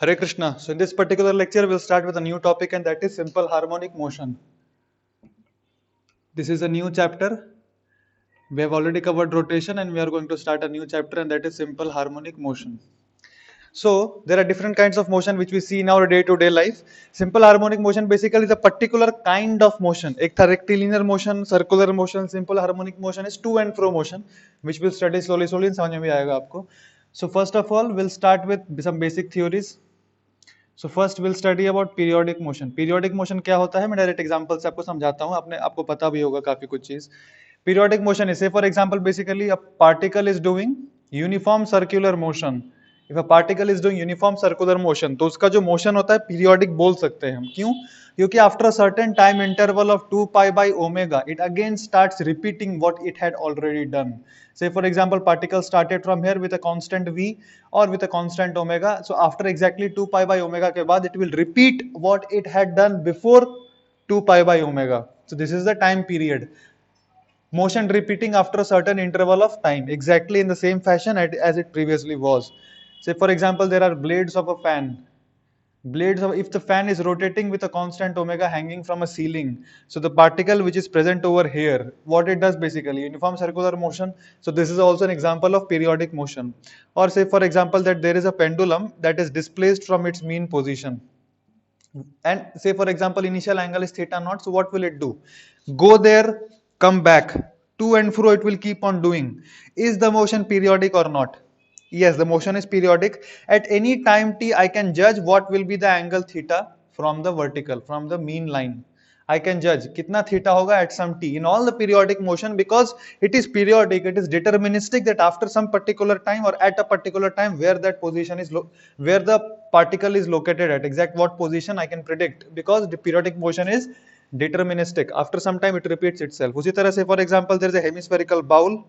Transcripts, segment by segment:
Hare Krishna. So in this particular lecture, we'll start with a new topic, and that is simple harmonic motion. This is a new chapter. We have already covered rotation, and we are going to start a new chapter, and that is simple harmonic motion. So there are different kinds of motion which we see in our day-to-day life. Simple harmonic motion basically is a particular kind of motion. एक था rectilinear motion, circular motion. Simple harmonic motion is to and fro motion, which we'll study slowly. समझ में भी आएगा आपको. So first of all, we'll start with some basic theories. So first will study about periodic motion. Periodic motion क्या होता है, मैं direct example से आपको समझाता हूँ. आपको पता भी होगा काफी कुछ चीज. Periodic motion is, for example, basically a particle is doing uniform circular motion. If a particle is doing uniform circular motion, तो उसका जो मोशन होता है पीरियोडिक बोल सकते हैं हम. क्यों? क्योंकि after a certain time interval of 2 pi by omega it again starts repeating what it had already done. Say for example, particle started from here with a constant v or with a constant omega. So after exactly 2 pi by omega के बाद it will repeat what it had done before 2 pi by omega. So this is the time period. Motion repeating after a certain interval of time, exactly in the same fashion as it previously was. Say for example, there are blades of a fan. If the fan is rotating with a constant omega hanging from a ceiling, so the particle which is present over here, what it does basically, uniform circular motion. So this is also an example of periodic motion. Or say for example that there is a pendulum that is displaced from its mean position, and say for example initial angle is theta naught. So what will it do? Go there, come back, to and fro it will keep on doing. Is the motion periodic or not? Yes, the motion is periodic. At any time t, I can judge what will be the angle theta from the vertical, from the mean line. I can judge kitna theta hoga at some t in all the periodic motion, because it is periodic, it is deterministic, that after some particular time or at a particular time where that position is where the particle is located at, exact what position I can predict, because the periodic motion is deterministic. After some time it repeats itself. उसी तरह से for example there is a hemispherical bowl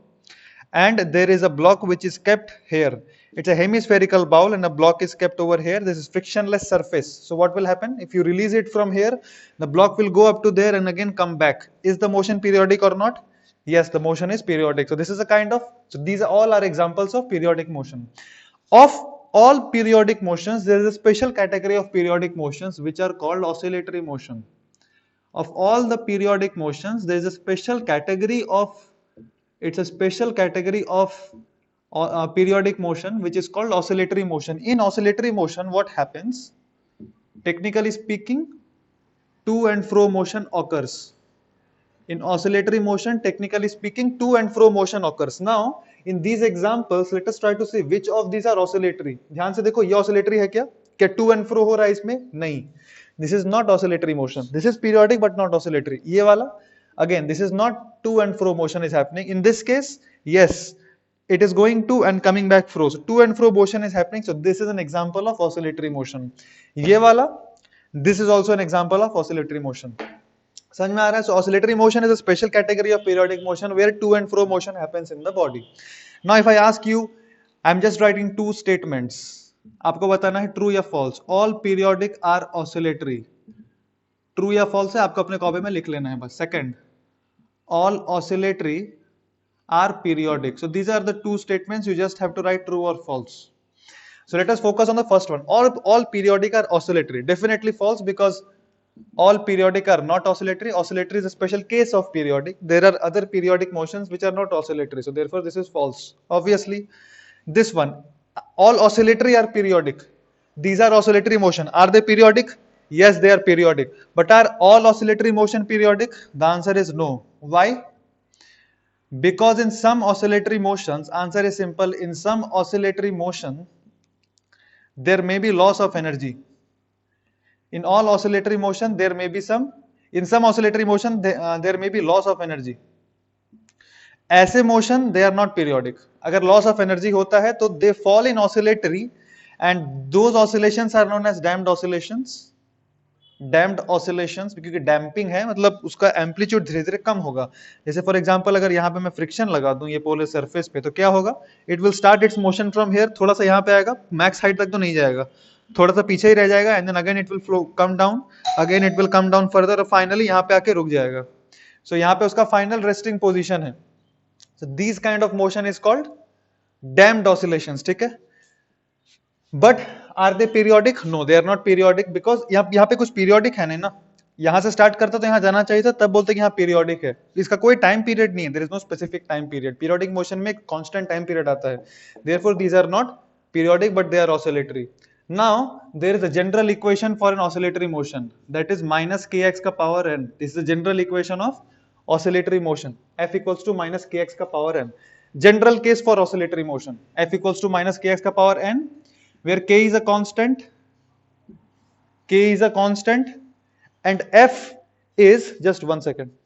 and there is a block which is kept here. It's a hemispherical bowl and a block is kept over here. This is frictionless surface. So what will happen? If you release it from here, the block will go up to there and again come back. Is the motion periodic or not? Yes, the motion is periodic. So this is a kind of, so these are all are examples of periodic motion. Of all periodic motions, there is a special category of periodic motions which are called oscillatory motion. Of all the periodic motions, there is a special category of, it's a special category of periodic motion which is called oscillatory motion. In oscillatory motion, what happens? Technically speaking, to and fro motion occurs. In oscillatory motion, technically speaking, to and fro motion occurs. Now, in these examples, let us try to see which of these are oscillatory. ध्यान से देखो, ये oscillatory है क्या? क्या to and fro हो रहा है इसमें? नहीं. This is not oscillatory motion. This is periodic but not oscillatory. ये वाला, again, this is not to and fro motion is happening. In this case, yes, it is going to and coming back fro. So to and fro motion is happening. So this is an example of oscillatory motion. ये वाला, this is also an example of oscillatory motion. समझ में आ रहा है? So oscillatory motion is a special category of periodic motion where to and fro motion happens in the body. Now if I ask you, I'm just writing two statements. आपको बताना है true या false. All periodic are oscillatory. True या false है आपको अपने copy में लिख लेना है बस. Second, all oscillatory are periodic. So these are the two statements. You just have to write true or false. So let us focus on the first one. All periodic are oscillatory. Definitely false, because all periodic are not oscillatory. Oscillatory is a special case of periodic. There are other periodic motions which are not oscillatory. So therefore this is false. Obviously, this one, all oscillatory are periodic. These are oscillatory motion. Are they periodic? Yes, they are periodic. But are all oscillatory motion periodic? The answer is no. Why? Because in some oscillatory motions, answer is simple, in some oscillatory motion, there may be loss of energy. In all oscillatory motion, there may be some, in some oscillatory motion, there may be loss of energy. ऐसे motion, they are not periodic. अगर loss of energy होता है, तो they fall in oscillatory, and those oscillations are known as damped oscillations. Damped oscillations, क्योंकि damping है मतलब उसका amplitude धीरे धीरे कम होगा. जैसे फॉर एग्जांपल अगर यहाँ पे मैं फ्रिक्शन लगा दूं ये पोलर सरफेस पे, तो क्या होगा? It will start it's motion from here, थोड़ा सा यहाँ पे आएगा, मैक्स हाइट तक तो नहीं जाएगा, थोड़ा सा पीछे ही रह जाएगा, and then again it will flow come down, again it will come down further, और फाइनली यहाँ पे आके रुक जाएगा. सो यहाँ पे उसका फाइनल रेस्टिंग पोजिशन है. So this kind of motion is called damped oscillations. ठीक है. But are they periodic? No, they are not periodic, because यहाँ पे कुछ पीरियोडिक है नहीं ना। यहां से स्टार्ट करता तो यहाँ जाना चाहिए था, तब बोलते कि यहाँ पीरियोडिक है। इसका कोई टाइम पीरियड नहीं है, there is no specific time period. Periodic motion में कांस्टेंट टाइम पीरियड आता है, therefore these are not periodic but they are oscillatory. Now there is a general equation for an oscillatory motion, that is minus के x का power n. This is the general equation of oscillatory motion, f equals to minus kx का power n. General case for oscillatory motion, f equals to minus kx का power n, where k is a constant, and f is, just 1 second.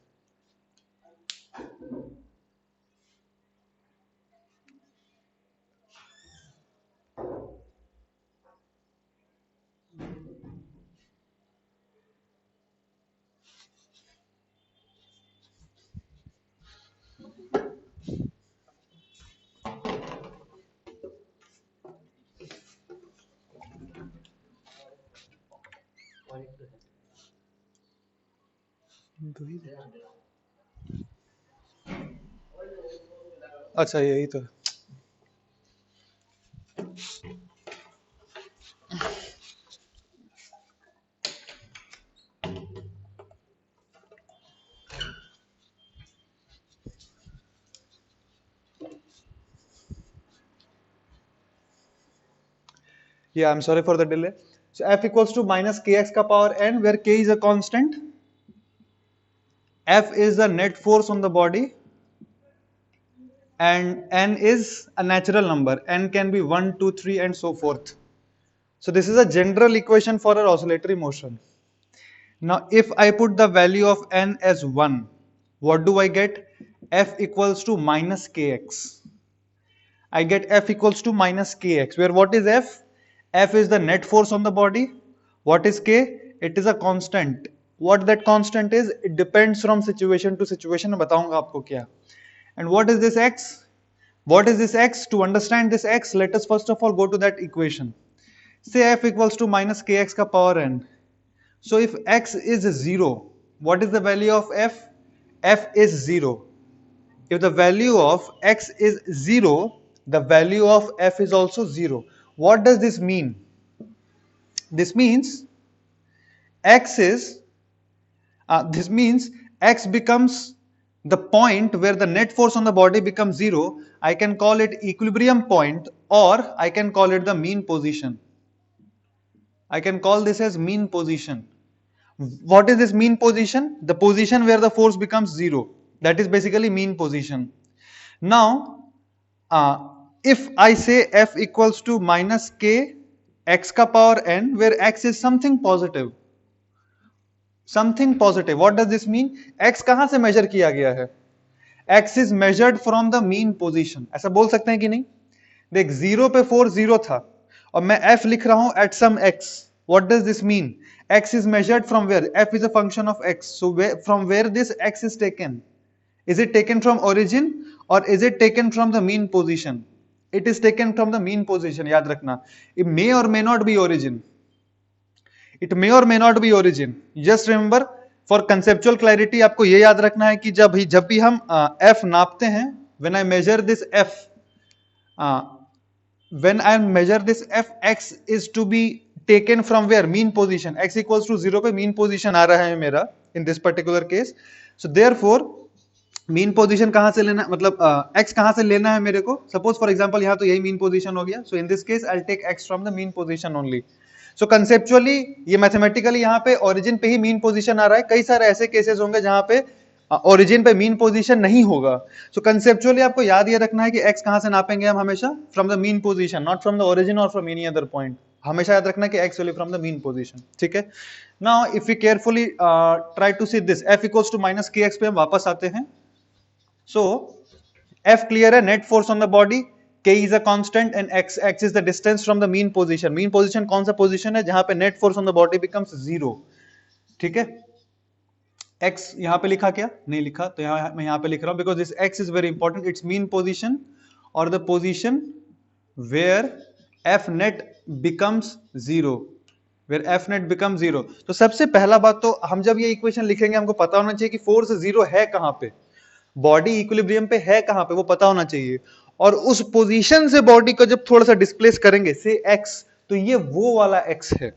अच्छा यही तो है। Yeah, I'm sorry for the delay. So f equals to minus kx का power n, where k is a constant, f is the net force on the body, and n is a natural number. N can be 1, 2, 3 and so forth. So this is a general equation for our oscillatory motion. Now if I put the value of n as 1, what do I get? F equals to minus kx. I get F equals to minus kx, where what is F? F is the net force on the body. What is K? It is a constant. What that constant is, it depends from situation to situation. मैं बताऊंगा आपको क्या. And what is this x? What is this x? To understand this x, let us first of all go to that equation. Say F equals to minus kx का power n. So if x is 0, what is the value of f? F is 0. If the value of x is 0, the value of f is also 0. What does this mean? This means x becomes the point where the net force on the body becomes 0. I can call it equilibrium point, or I can call it the mean position. I can call this as mean position. What is this mean position? The position where the force becomes 0. That is basically mean position. Now, if I say f equals to minus k x ka power n, where x is something positive. Something positive. What does this mean? x कहां से measure किया गया है? x is measured from the mean position. ऐसा बोल सकते हैं कि नहीं? देख 0 पे फोर्स 0 था और मैं f लिख रहा हूं at some x. What does this mean? X is measured from where? F is a function of x. So from where this x is taken? Is it taken from origin or is it taken from the mean position? It is taken from the mean position. याद रखना. It may or may not be origin. It may or may not be origin. Just remember, for conceptual clarity आपको ये याद रखना है कि जब भी हम f नापते हैं, when I measure this f, when I measure this f, x is to be taken from where? Mean position. X equals to 0 पे mean position आ रहा है मेरा in this particular case. So therefore mean position कहां से लेना, मतलब x कहां से लेना है मेरे को? Suppose for example यहाँ तो यही mean position हो गया. So in this case I'll take x from the mean position only. So conceptually ये mathematically यहाँ पे origin पे ही mean position आ रहा है. कई सारे ऐसे cases होंगे जहां पे origin पे mean position नहीं होगा. So conceptually आपको याद ये रखना है कि x कहां से नापेंगे हम हमेशा? From the mean position, not from the origin or from any other point. हमेशा याद रखना कि x will be from the mean position. ठीक है. Now if we carefully try to see this, f equals to minus kx पे हम वापस आते हैं. So f clear है, net force on the body, k is a constant and x is the distance from the mean position. Mean position कौन सा position है? जहां पे net force on the body becomes 0. ठीक है. x यहाँ पे लिखा क्या? नहीं लिखा, तो यहाँ मैं यहाँ पे लिख रहा हूँ because this x is very important. It's mean position or the position where f net becomes 0. Where f net becomes 0. तो सबसे पहला बात तो हम जब ये इक्वेशन लिखेंगे हमको पता होना चाहिए कि फोर्स 0 है कहां पे, बॉडी इक्विलिब्रियम पे है कहां पे, वो पता होना चाहिए. और उस पोजीशन से बॉडी को जब थोड़ा सा डिस्प्लेस करेंगे, से x, तो ये वो वाला x है,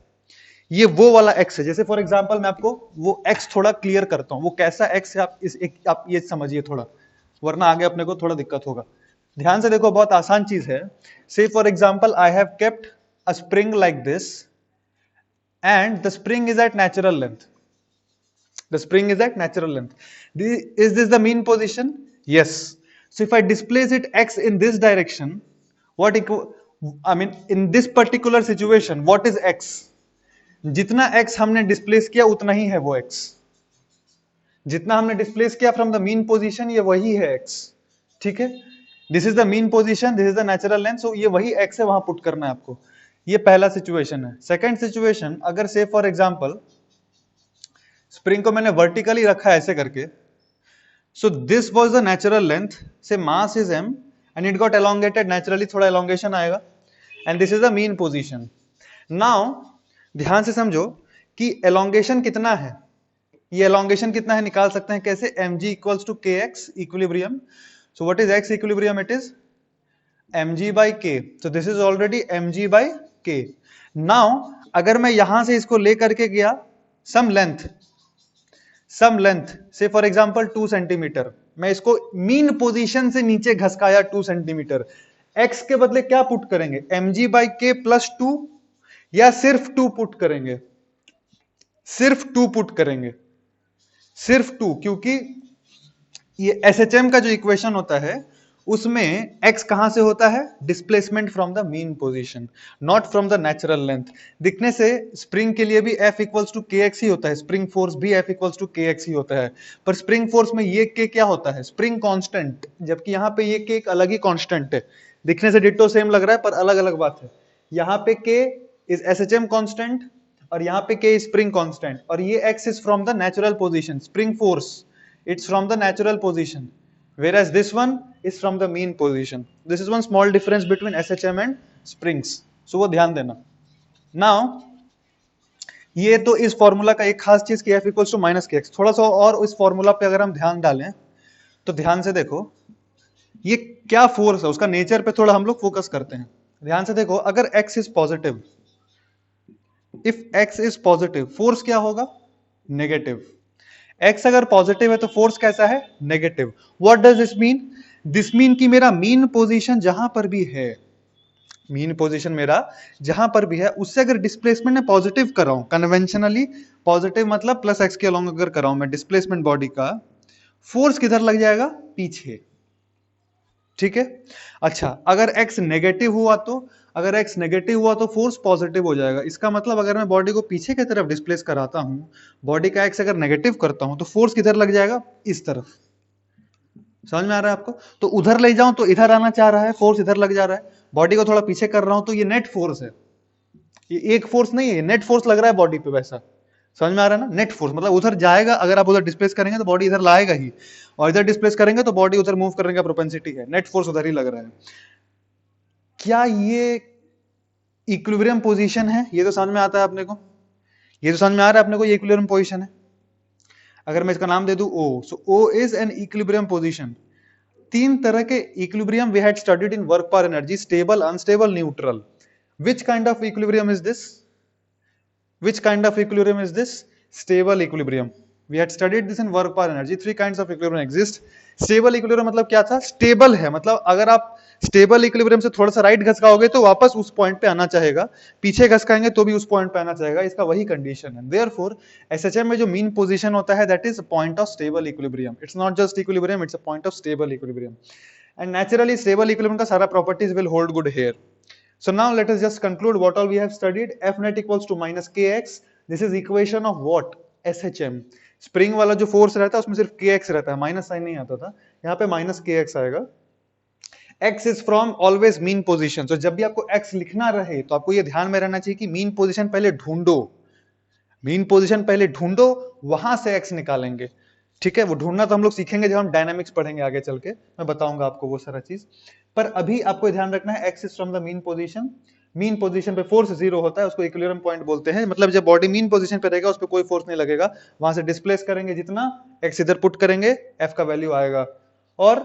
ये वो वाला x है। जैसे फॉर एग्जांपल मैं आपको वो x थोड़ा क्लियर करता हूं, वो कैसा x है आप ये समझिए थोड़ा, वरना आगे अपने को थोड़ा दिक्कत होगा। ध्यान से देखो, बहुत आसान चीज है। Say for example I have kept a spring like this and the spring is at natural length, the spring is at natural length. Is this the mean position? Yes. So if I displace it x in this direction, in this particular situation, what is x? जितना x हमने displace किया उतना ही है वो x, जितना हमने displace किया from the mean position ये वही है x, ठीक है। This is the mean position, this is the natural length, so ये वही x है, वहां पुट करना है आपको। ये पहला सिचुएशन है। सेकंड सिचुएशन, अगर से फॉर एग्जांपल स्प्रिंग को मैंने वर्टिकली रखा है ऐसे करके, so this was the natural length, say mass is m and it got elongated naturally, थोड़ा एलोंगेशन आएगा, and this is the mean position. Now ध्यान से समझो कि एलोंगेशन कितना है, ये एलोंगेशन कितना है निकाल सकते हैं कैसे, mg equals to kx equilibrium. So what is x equilibrium? It is mg by k, so this is already mg by k. Now अगर मैं यहां से इसको लेकर के गया some length say for example 2 centimetre, मैं इसको मीन पोजीशन से नीचे घसकाया 2 सेंटीमीटर, x के बदले क्या पुट करेंगे, mg by k प्लस 2 या सिर्फ 2 पुट करेंगे? सिर्फ 2 पुट करेंगे, सिर्फ 2, क्योंकि ये SHM का जो इक्वेशन होता है उसमें x कहां से होता है, displacement from the mean position, not from the natural length. दिखने से स्प्रिंग के लिए भी F इक्वल्स टू kx ही होता है, स्प्रिंग फोर्स भी F इक्वल्स टू kx ही होता है, पर स्प्रिंग फोर्स में ये k क्या होता है, स्प्रिंग कांस्टेंट, जबकि यहाँ पे ये k एक अलग ही कांस्टेंट है। दिखने से डिट्टो सेम लग रहा है पर अलग अलग बात है। यहाँ पे k इज SHM कांस्टेंट और यहाँ पे k इज स्प्रिंग कांस्टेंट, और ये x is from the natural position, spring force it's from the natural position, whereas this one is from the mean position. This is one small difference between SHM and springs, so वो ध्यान देना। Now ये तो इस formula का एक खास चीज कि F इक्वल्स टू माइनस के एक्स, थोड़ा सा और इस फॉर्मूला पे अगर हम ध्यान डालें तो ध्यान से देखो ये क्या फोर्स है, उसका नेचर पे थोड़ा हम लोग फोकस करते हैं। ध्यान से देखो, अगर x is positive, if x is positive, force क्या होगा, नेगेटिव। x अगर पॉजिटिव है तो फोर्स कैसा है, negative. What does this mean? This mean कि मेरा मीन पोजीशन जहां पर भी है, मीन पोजीशन मेरा जहां पर भी है, उससे अगर डिस्प्लेसमेंट मैं पॉजिटिव कर रहा हूं, कन्वेंशनली पॉजिटिव मतलब प्लस एक्स के अलोंग अगर कर रहा हूं मैं डिस्प्लेसमेंट बॉडी का, फोर्स किधर लग जाएगा, पीछे, ठीक है। अच्छा, अगर x नेगेटिव हुआ तो, अगर x नेगेटिव हुआ तो फोर्स पॉजिटिव हो जाएगा। इसका मतलब अगर मैं बॉडी को पीछे की तरफ डिस्प्लेस कराता हूं, बॉडी का x अगर नेगेटिव करता हूं तो फोर्स किधर लग जाएगा, इस तरफ। समझ में आ रहा है आपको? तो उधर ले जाऊं तो इधर आना चाह रहा है, फोर्स इधर लग जा रहा है। बॉडी को थोड़ा पीछे कर रहा हूं तो ये नेट फोर्स है, ये एक फोर्स नहीं है, नेट फोर्स लग रहा है बॉडी पे वैसा। समझ में आ रहा है ना? नेट फोर्स मतलब उधर जाएगा, अगर आप उधर डिस्प्लेस करेंगे तो बॉडी इधर लाएगा ही, और इधर डिस्प्लेस करेंगे तो बॉडी उधर मूव करने का प्रोपेंसिटी है, नेट फोर्स उधर ही लग रहा है। क्या ये इक्विलिब्रियम पोजीशन है? ये तो समझ में आता है अपने को, ये तो समझ में आ रहा है अपने को, ये इक्विलिब्रियम पोजीशन है। अगर मैं इसका नाम दे दूं O, so O is an equilibrium position. तीन तरह के equilibrium we had studied in work पर energy, stable, unstable, neutral. Which kind of equilibrium is this? Which kind of equilibrium is this? Stable equilibrium. We had studied this in work power energy. Three kinds of equilibrium exist. Stable equilibrium मतलब क्या था? Stable है, मतलब अगर आप stable equilibrium से थोड़ा सा राइट घसकाओगे तो वापस उस पॉइंट पे आना चाहेगा, पीछे घसकाएंगे तो भी उस पॉइंट पे आना चाहेगा, इसका वही कंडीशन है। देयरफॉर एसएचएम में जो मीन पोजीशन होता है that is point of stable equilibrium. It's not just equilibrium, it's a point of stable equilibrium. And naturally stable equilibrium का सारा properties will hold good here. So now let us just conclude what all we have studied. F net equals to minus kx. This is equation of what? SHM. Spring वाला जो force रहता है उसमें सिर्फ kx रहता है, minus sign नहीं आता था, यहाँ पे माइनस kx आएगा। x is from always mean position. So जब भी आपको x लिखना रहे तो आपको ये ध्यान में रहना चाहिए कि मीन पोजीशन पहले ढूंढो, मीन पोजीशन पहले ढूंढो, वहां से x निकालेंगे, ठीक है। वो ढूंढना तो हम लोग सीखेंगे जब हम डायनामिक्स पढ़ेंगे आगे चल के, मैं बताऊंगा आपको वो सारा चीज। पर अभी आपको ध्यान रखना है x is from the mean position. Mean position पे फोर्स जीरो होता है, उसको इक्विलिब्रियम पॉइंट बोलते हैं। मतलब जब बॉडी मीन पोजीशन पे रहेगा उस पर कोई फोर्स नहीं लगेगा, वहां से डिस्प्लेस करेंगे जितना, x इधर पुट करेंगे, f का वैल्यू आएगा। और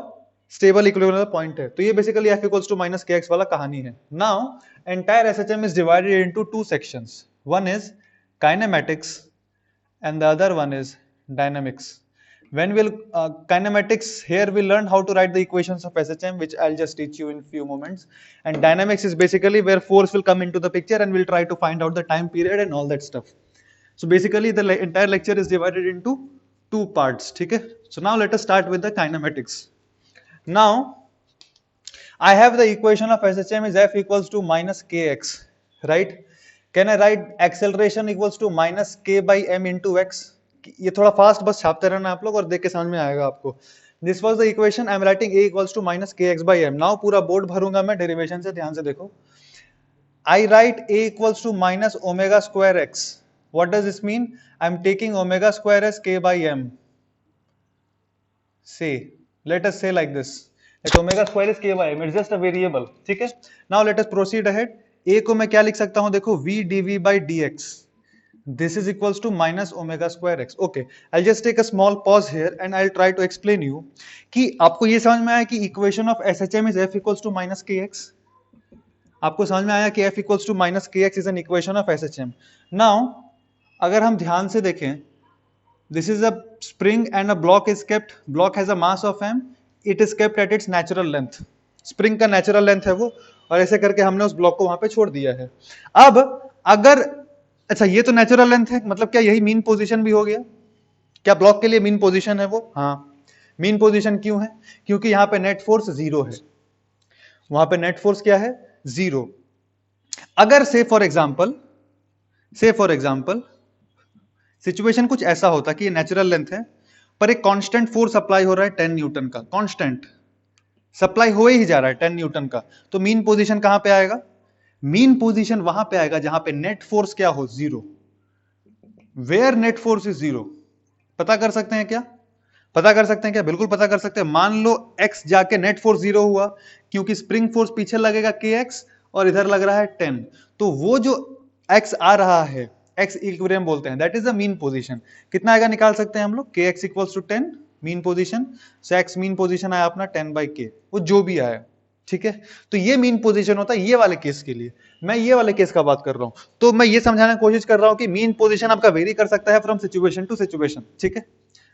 स्टेबल इक्विलिब्रियम पॉइंट है। तो ये basically F equals to minus के एक्स वाला कहानी है। Now entire SHM is divided into two sections, one is kinematics and the other one is dynamics. When we'll kinematics, here we'll learn how to write the equations of SHM, which I'll just teach you in few moments. And dynamics is basically where force will come into the picture, and we'll try to find out the time period and all that stuff. So basically the entire lecture is divided into two parts. Okay? So now let us start with the kinematics. Now I have the equation of SHM is F equals to minus kx, right? Can I write acceleration equals to minus k by m into x? ये थोड़ा fast बस छापते रहना आप लोग और देख के समझ में आएगा आपको. This was the equation. I am writing a equals to minus kx by m. Now पूरा बोर्ड भरूंगा मैं डेरिवेशन से, ध्यान से देखो. I write a equals to minus omega square x. What does this mean? I am taking omega square as k by m. Say, let us say like this. That omega square is k by m. It's just a variable. ठीक है? Now let us proceed ahead. a को मैं क्या लिख सकता हूं, देखो v dv by dx. This is equals to minus omega square x. Okay, I'll just take a small pause here and I'll try to explain you कि आपको ये समझ में आया कि equation of SHM is f equals to minus kx. आपको समझ में आया कि f equals to minus kx is an equation of SHM. Now, अगर हम ध्यान से देखें, this is a spring and a block is kept. Block has a mass of m. It is kept at its natural length. Spring का natural length है वो, और ऐसे करके हमने उस ब्लॉक को वहां पे छोड़ दिया है. अब अगर अच्छा ये तो नेचुरल लेंथ है, मतलब क्या यही मीन पोजीशन भी हो गया? क्या ब्लॉक के लिए मीन पोजीशन है वो? हाँ, मीन पोजीशन क्यों है? क्योंकि यहाँ पे नेट फोर्स जीरो है, वहां पे नेट फोर्स क्या है? जीरो. अगर से फॉर एग्जाम्पल सिचुएशन कुछ ऐसा होता कि ये नेचुरल लेंथ है पर एक कांस्टेंट फोर्स अप्लाई हो रहा है 10 न्यूटन का, कांस्टेंट सप्लाई हो ही जा रहा है 10 न्यूटन का, तो मीन पोजीशन कहां पे आएगा? मीन पोजीशन वहां पे आएगा जहां पे नेट फोर्स क्या हो? Zero. Where net force is zero. पता कर सकते हैं क्या? पता कर सकते हैं क्या? बिल्कुल पता कर सकते हैं. मान लो x जाके नेट फोर्स जीरो हुआ, क्योंकि स्प्रिंग फोर्स पीछे लगेगा kx और इधर लग रहा है 10, तो वो जो x आ रहा है, x इक्विलिब्रियम बोलते हैं, that is the mean position. कितना आएगा निकाल सकते हैं हम लोग? kx equals to 10 mean position. So x mean position आया अपना 10 by k, वो जो भी आया. ठीक है, तो ये मीन पोजीशन होता है ये वाले केस के लिए. मैं ये वाले केस का बात कर रहा हूं, तो मैं ये समझाने की कोशिश कर रहा हूं कि मीन पोजीशन आपका वेरी कर सकता है फ्रॉम सिचुएशन टू सिचुएशन. ठीक है,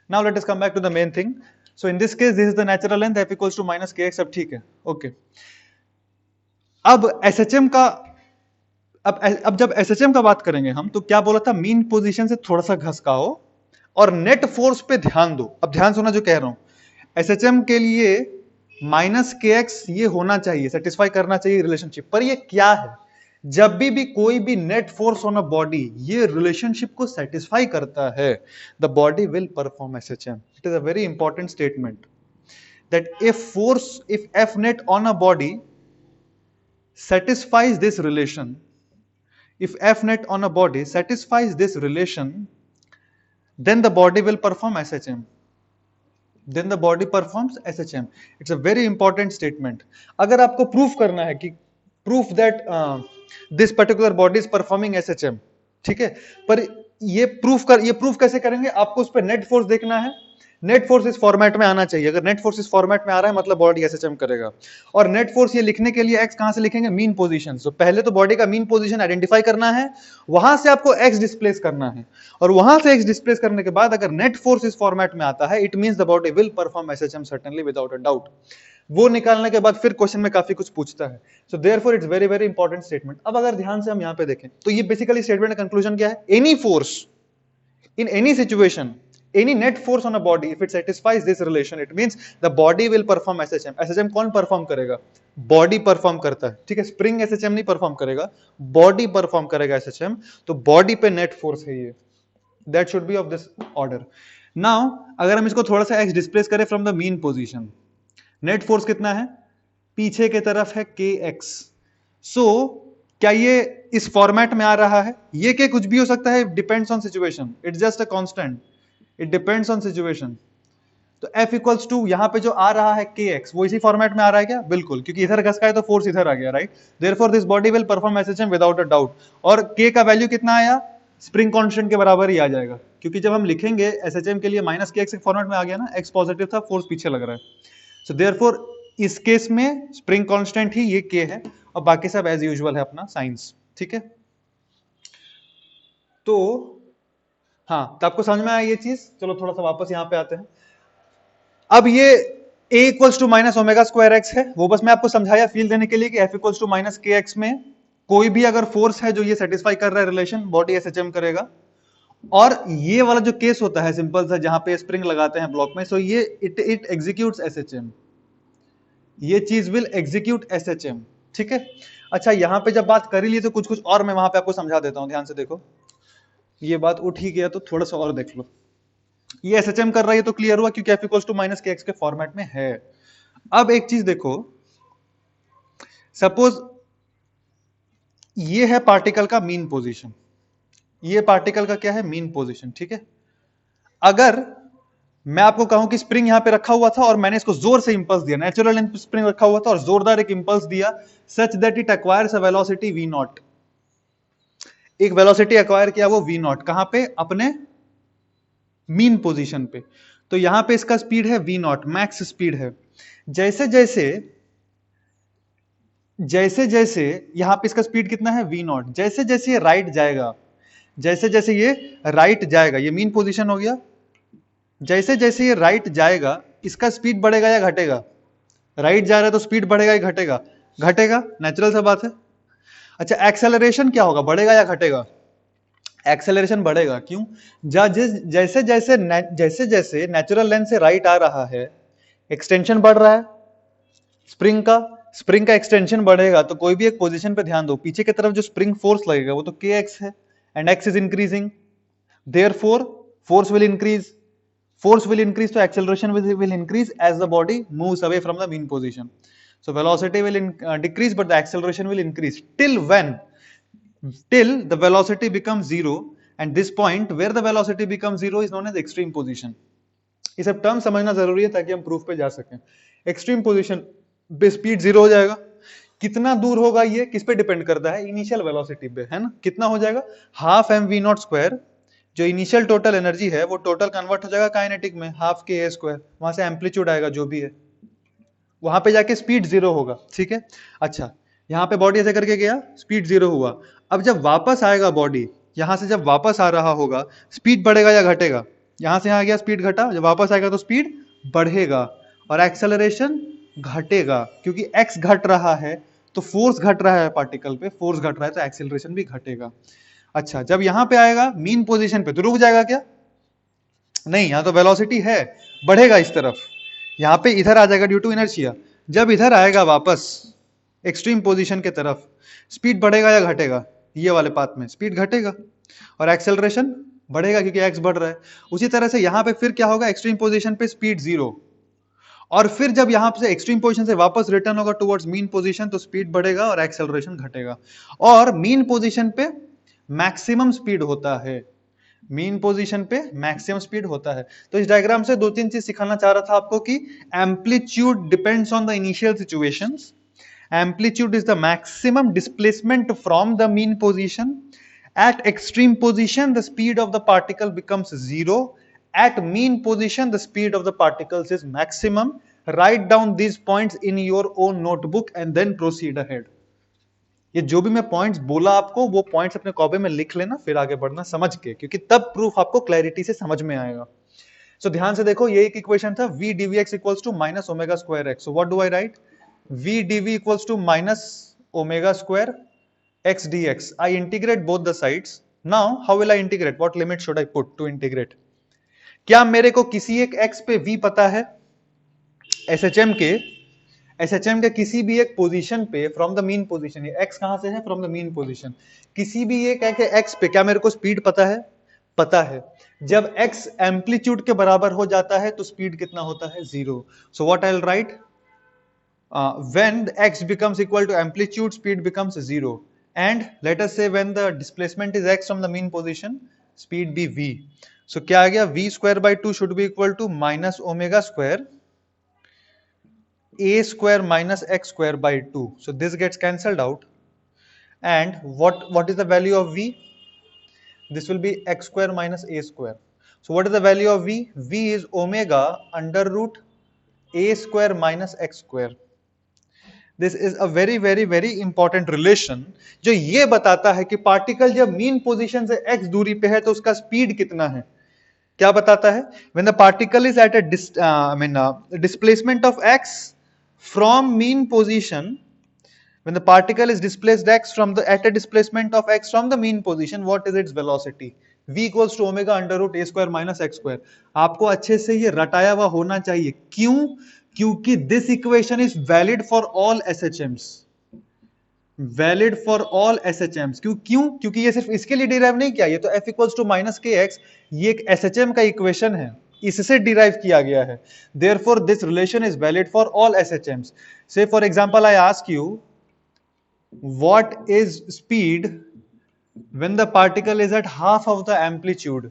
now let us come back to the main thing. So in this case this is the natural length f equals to minus kx. अब ठीक है, ओके. अब एसएचएम का अब जब एसएचएम का बात करेंगे हम, तो क्या बोला था? मीन पोजीशन से थोड़ा सा घसकाओ और नेट फोर्स पे ध्यान दो. अब ध्यान सुना जो कह रहा हूं. एसएचएम के लिए माइनस के एक्स ये होना चाहिए, सेटिस्फाई करना चाहिए रिलेशनशिप. पर ये क्या है? जब भी कोई भी net force on a body ये रिलेशनशिप को सेटिस्फाई करता है, the body will perform SHM. It is a very important statement that if F net on a body satisfies this relation, if F net on a body satisfies this relation, then the body will perform SHM. Then the body performs SHM. It's a very important statement. अगर आपको proof करना है कि proof that this particular body is performing SHM, ठीक है, पर ये proof कैसे करेंगे? आपको उस पर नेट फोर्स देखना है. नेट फोर्स इस फॉर्मेट में आना चाहिए. अगर नेट फोर्स इस फॉर्मेट में आ रहा है मतलब बॉडी एसएचएम करेगा. और नेट फोर्स ये लिखने के लिए एक्स कहां से लिखेंगे? Mean position. तो पहले तो बॉडी का मीन पोजीशन आइडेंटिफाई करना है, वहां से आपको एक्स डिस्प्लेस करना है, और वहां से एक्स डिस्प्लेस करने के बाद अगर नेट फोर्स इस फॉर्मेट में आता है, it means the body will perform SHM certainly without a doubt. वो निकालने के बाद फिर क्वेश्चन में काफी कुछ पूछता है. So therefore it's very very important statement. अब अगर ध्यान से हम यहां पे देखें तो ये बेसिकली स्टेटमेंट का कंक्लूजन क्या है? Any force in any situation, any net force on a body, if it satisfies this relation, it means the body will perform SHM. SHM कौन परफॉर्म करेगा? बॉडी परफॉर्म करता है. ठीक है, स्प्रिंग SHM नहीं परफॉर्म करेगा, बॉडी परफॉर्म करेगा SHM. तो बॉडी पे नेट फोर्स है ये. That should be of this order. Now अगर हम इसको थोड़ा सा एक्स डिस्प्लेस करें from the mean position, net force कितना है? पीछे के तरफ है kx. सो क्या ये इस फॉर्मेट में आ रहा है? ये के कुछ भी हो सकता है, depends on situation. It's just a constant, it depends on situation. तो F इक्वल्स टू यहां पे जो आ रहा है kx, वो इसी फॉर्मेट में आ रहा है क्या? बिल्कुल, क्योंकि इधर घसका है तो फोर्स इधर आ गया, right? Therefore this body will perform SHM without a doubt. और k का वैल्यू कितना आया? स्प्रिंग कांस्टेंट के बराबर ही आ जाएगा, क्योंकि जब हम लिखेंगे एसएचएम के लिए माइनस kx फॉर्मेट में आ गया ना, x पॉजिटिव था, फोर्स पीछे लग रहा है. सो देयरफॉर इस केस में स्प्रिंग कांस्टेंट ही ये के है और बाकी सब एज यूजुअल है अपना साइंस, ठीक है। तो हाँ, तो आपको समझ में आया ये चीज। चलो थोड़ा सा वापस यहां पे आते हैं। अब ये a equals to minus omega square x है, वो बस मैं आपको समझाया फील देने के लिए कि f इक्वल्स टू माइनस के एक्स में कोई भी अगर फोर्स है जो ये सेटिस्फाई कर रहा है रिलेशन, बॉडी एसएचएम करेगा। और ये वाला जो केस होता है सिंपल सा, जहां पे स्प्रिंग लगाते हैं ब्लॉक में, सो ये इट एग्जीक्यूट्स एसएचएम, ये चीज विल एग्जीक्यूट एसएचएम, ठीक है। अच्छा, यहां पे जब बात कर ही ली तो कुछ कुछ और मैं वहां पे आपको समझा देता हूं, ध्यान से देखो। ये बात उठ ही गया तो थोड़ा सा और देख लो। ये एसएचएम कर रहा है तो क्लियर हुआ, क्योंकि एफ इक्वल्स टू माइनस के एक्स के फॉर्मेट में है। अब एक चीज देखो, सपोज ये है पार्टिकल का मीन पोजीशन, ये पार्टिकल का क्या है, मीन पोजीशन, ठीक है। अगर मैं आपको कहूं कि स्प्रिंग यहां पे रखा हुआ था और मैंने इसको जोर से इंपल्स दिया, नेचुरल लेंथ स्प्रिंग रखा हुआ था और जोरदार एक इंपल्स दिया, such that it acquires a velocity v not, एक वेलोसिटी एक्वायर किया वो v नॉट, कहां पे, अपने मीन पोजीशन पे। तो यहां पे इसका स्पीड है v नॉट, मैक्स स्पीड है। जैसे जैसे जैसे जैसे यहां पे इसका स्पीड कितना है v नॉट, जैसे जैसे ये राइट जाएगा, जैसे जैसे ये राइट जाएगा, ये मीन पोजीशन हो गया, जैसे जैसे ये राइट जाएगा इसका स्पीड बढ़ेगा या घटेगा, राइट जा रहा है तो स्पीड बढ़ेगा या घटेगा, घटेगा, नेचुरल सा बात है। अच्छा, एक्सेलरेशन क्या होगा, बढ़ेगा या घटेगा, एक्सेलरेशन बढ़ेगा, क्यों, जैसे जैसे जैसे नेचुरल लेंथ से राइट आ रहा है, एक्सटेंशन बढ़ रहा है स्प्रिंग का एक्सटेंशन बढ़ेगा, तो कोई भी एक पोजीशन पे ध्यान दो, पीछे की तरफ जो स्प्रिंग फोर्स लगेगा वो तो के एक्स है, and x is increasing, therefore force will increase, तो acceleration will increase as the body moves away from the mean position. So velocity will decrease, but the acceleration will increase till the velocity becomes zero, and this point where the velocity becomes zero is known as extreme position. ये सब term समझना जरूरी है ताकि हम proof पे जा सकें। एक्सट्रीम पोजीशन पे स्पीड जीरो हो जाएगा, कितना दूर होगा ये किस पे डिपेंड करता है, इनिशियल वेलोसिटी पे, है ना। कितना हो जाएगा, half m v naught square, जो इनिशियल टोटल एनर्जी है वो टोटल कन्वर्ट हो जाएगा काइनेटिक में, हाफ के ए स्क्वायर, वहां से एम्पलीट्यूड आएगा जो भी है, वहां पे जाके स्पीड जीरो होगा, ठीक है। अच्छा, यहाँ पे बॉडी ऐसे करके गया, स्पीड जीरो हुआ। अब जब वापस आएगा बॉडी, यहां से जब वापस आ रहा होगा, स्पीड बढ़ेगा या घटेगा, यहां से यहां गया स्पीड घटा, जब वापस आएगा तो स्पीड बढ़ेगा और एक्सेलरेशन घटेगा, क्योंकि एक्स घट रहा है तो फोर्स घट रहा है, पार्टिकल पे फोर्स घट रहा है तो एक्सेलरेशन भी घटेगा। अच्छा, जब यहां पे आएगा मीन पोजीशन पे तो रुक जाएगा क्या, नहीं, यहां तो वेलोसिटी है, बढ़ेगा इस तरफ, यहां पे इधर आ जाएगा ड्यू टू इनर्शिया। जब इधर आएगा वापस एक्सट्रीम पोजीशन के तरफ, स्पीड बढ़ेगा या घटेगा, ये वाले पाथ में स्पीड घटेगा और एक्सेलरेशन बढ़ेगा क्योंकि एक्स बढ़ रहा है। उसी तरह से यहां पे फिर क्या होगा, एक्सट्रीम पोजीशन पे स्पीड जीरो, और फिर जब यहां से एक्सट्रीम पोजीशन से वापस रिटर्न होगा टुवर्ड्स मीन पोजीशन तो स्पीड बढ़ेगा और एक्सेलरेशन घटेगा। और मीन पोजीशन पे मैक्सिमम स्पीड होता है, मीन पोजीशन पे मैक्सिमम स्पीड होता है। तो इस डायग्राम से दो तीन चीज सिखाना चाह रहा था आपको कि amplitude depends on the initial situations, amplitude is the maximum displacement from the mean position, at extreme position the speed of the particle becomes zero, at mean position the speed of the particles is maximum. Write down these points in your own notebook and then proceed ahead. ये जो भी मैं points बोला आपको वो points अपने copy में लिख लेना, फिर आगे बढ़ना समझ के, क्योंकि तब प्रूफ आपको क्लैरिटी से समझ में आएगा। सो ध्यान से देखो, ये एक इक्वेशन था, v dvx equals to minus omega square x. So what do I write? v dv equals to minus omega square x dx. I integrate both the sides. Now how will I integrate? What limit should I put to integrate? क्या मेरे को किसी एक x पे v पता है, SHM के किसी भी एक पोजीशन पे फ्रॉम द मीन पोजीशन, ये x कहां से है, फ्रॉम द मीन पोजीशन, किसी भी एक x पे क्या मेरे को स्पीड पता है, पता है। जब x एम्पलीट्यूड के बराबर हो जाता है तो स्पीड कितना होता है, zero. So what I will write, when x becomes equal to amplitude, speed becomes zero. And let us say when the displacement is x from the mean position, speed be v. So क्या आ गया, v square by 2 should be equal to minus omega square a square minus x square by 2. So this gets cancelled out. And what is the value of v? This will be x square minus a square. So what is the value of v? V is omega under root A square minus x square. This is a very very very important relation जो ये बताता है कि particle जब mean position से x दूरी पे है तो उसका स्पीड कितना है। क्या बताता है? When the particle is at a displacement of x from mean position, when the particle is displaced x from the at a displacement of x from the mean position, what is its velocity? v equals to omega under root a square minus x square। आपको अच्छे से ये रटाया हुआ होना चाहिए। क्यों? क्योंकि this equation is valid for all SHMs, valid for all SHMs। क्यों? क्योंकि ये सिर्फ इसके लिए डिराइव नहीं किया, ये तो f इक्वल्स टू माइनस के एक्स, ये एक SHM का इक्वेशन है, इससे डिराइव किया गया है। therefore this relation is valid for all SHMs। say for example I ask you what is speed when the particle is at half of the amplitude?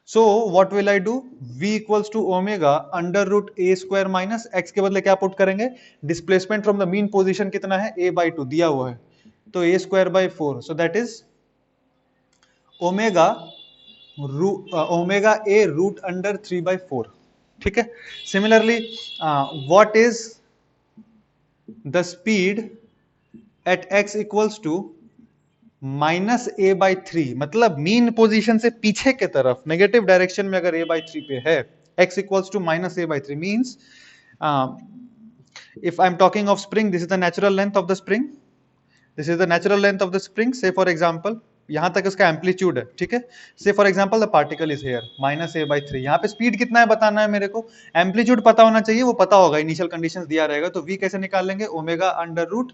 So what will I do? v equals to omega under root a square minus x के बदले क्या put करेंगे? Displacement from the mean position कितना है? a by 2 दिया हुआ है, तो a square by 4, so that is omega a root under 3 by 4। ठीक है। Similarly what is the speed at x equals to minus A by 3, मतलब मीन पोजीशन से पीछे के तरफ नेगेटिव डायरेक्शन में अगर a by 3 पे है, x equals to minus a by 3 means if I'm talking of spring, this is the natural length of the spring, this is the natural length of the spring। say for example यहां तक इसका amplitude है, ठीक है। say for example the particle is here minus a by 3, यहां पे speed कितना है बताना है मेरे को, एम्पलीट्यूड पता होना चाहिए, वो पता होगा, इनिशियल कंडीशंस दिया रहेगा, तो v कैसे निकाल लेंगे? Omega under root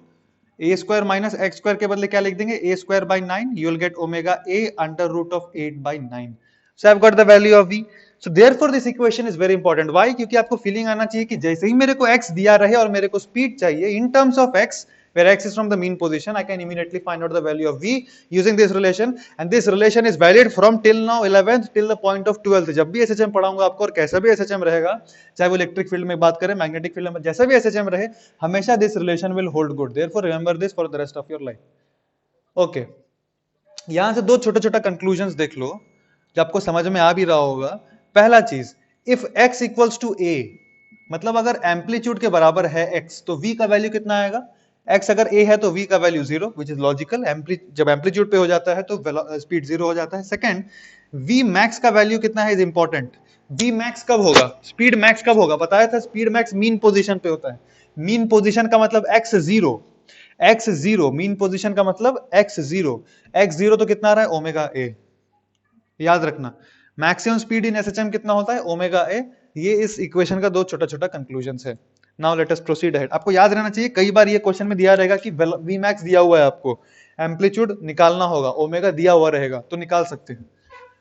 a square minus x square के बदले क्या लिख देंगे? A square by 9, you will get omega a under root of 8 by 9। So I have got the value of v। So therefore this equation is very important. Why? क्योंकि आपको feeling आना चाहिए कि जैसे ही मेरे को x दिया रहे और मेरे को स्पीड चाहिए in terms of x, where x is from the mean position, I can immediately find out the value of v using this relation, and this relation is valid from till now 11th till the point of 12th। जब भी SHM पढ़ाऊंगा आपको, और कैसा भी SHM रहेगा, चाहे वो इलेक्ट्रिक फील्ड में बात करें, मैग्नेटिक फील्ड में, जैसा भी SHM रहे, हमेशा this relation will hold good। therefore remember this for the rest of your life। Okay, यहां से दो छोटा छोटा कंक्लूजन देख लो जो आपको समझ में आ भी रहा होगा। पहला चीज, if x equals to a, मतलब अगर एम्पलीट्यूड के बराबर है x, तो v का वैल्यू कितना आएगा? x अगर a है तो v का वैल्यू 0, विच इज लॉजिकल। जब एम्पलीट्यूड पे हो जाता है तो स्पीड 0 हो जाता है। सेकंड, v मैक्स का वैल्यू कितना है इज इंपॉर्टेंट। v मैक्स कब होगा? स्पीड मैक्स कब होगा? बताया था, स्पीड मैक्स मीन पोजीशन पे होता है। मीन पोजीशन का मतलब x0, x0 मीन पोजीशन का मतलब x0, x0 तो कितना आ रहा है? Omega a। याद रखना, मैक्सिमम स्पीड इन एसएचएम कितना होता है? Omega A. ये इस इक्वेशन का दो छोटा छोटा कंक्लूजन्स है। नाउ लेट अस प्रोसीड अहेड। आपको याद रहना चाहिए, कई बार ये क्वेश्चन में दिया रहेगा कि वी मैक्स दिया हुआ है, आपको एम्पलीट्यूड निकालना होगा, ओमेगा दिया हुआ रहेगा तो निकाल सकते हैं।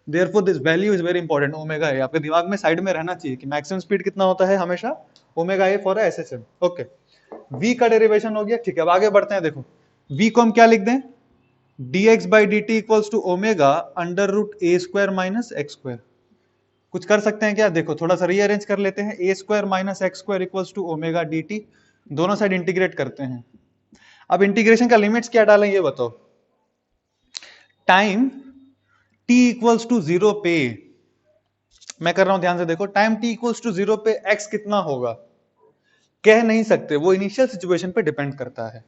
Therefore this value is very important, omega A आपके दिमाग में साइड में रहना चाहिए कि मैक्सिमम स्पीड कितना होता है? हमेशा omega a for SHM. Okay, v का डेरिवेशन हो गया, ठीक है। अब आगे बढ़ते हैं। देखो, वी को हम क्या लिख दें? dx by dt equals to omega under root a square minus x square. कुछ कर सकते हैं क्या? देखो, थोड़ा सा रीअरेंज कर लेते हैं। A square minus x square equals to omega dt, दोनों साइड इंटीग्रेट करते हैं। अब इंटीग्रेशन का लिमिट्स क्या डालें ये बताओ। टाइम t इक्वल्स टू 0 पे, मैं कर रहा हूं ध्यान से देखो, टाइम t इक्वल्स टू 0 पे x कितना होगा कह नहीं सकते, वो इनिशियल सिचुएशन पे डिपेंड करता है।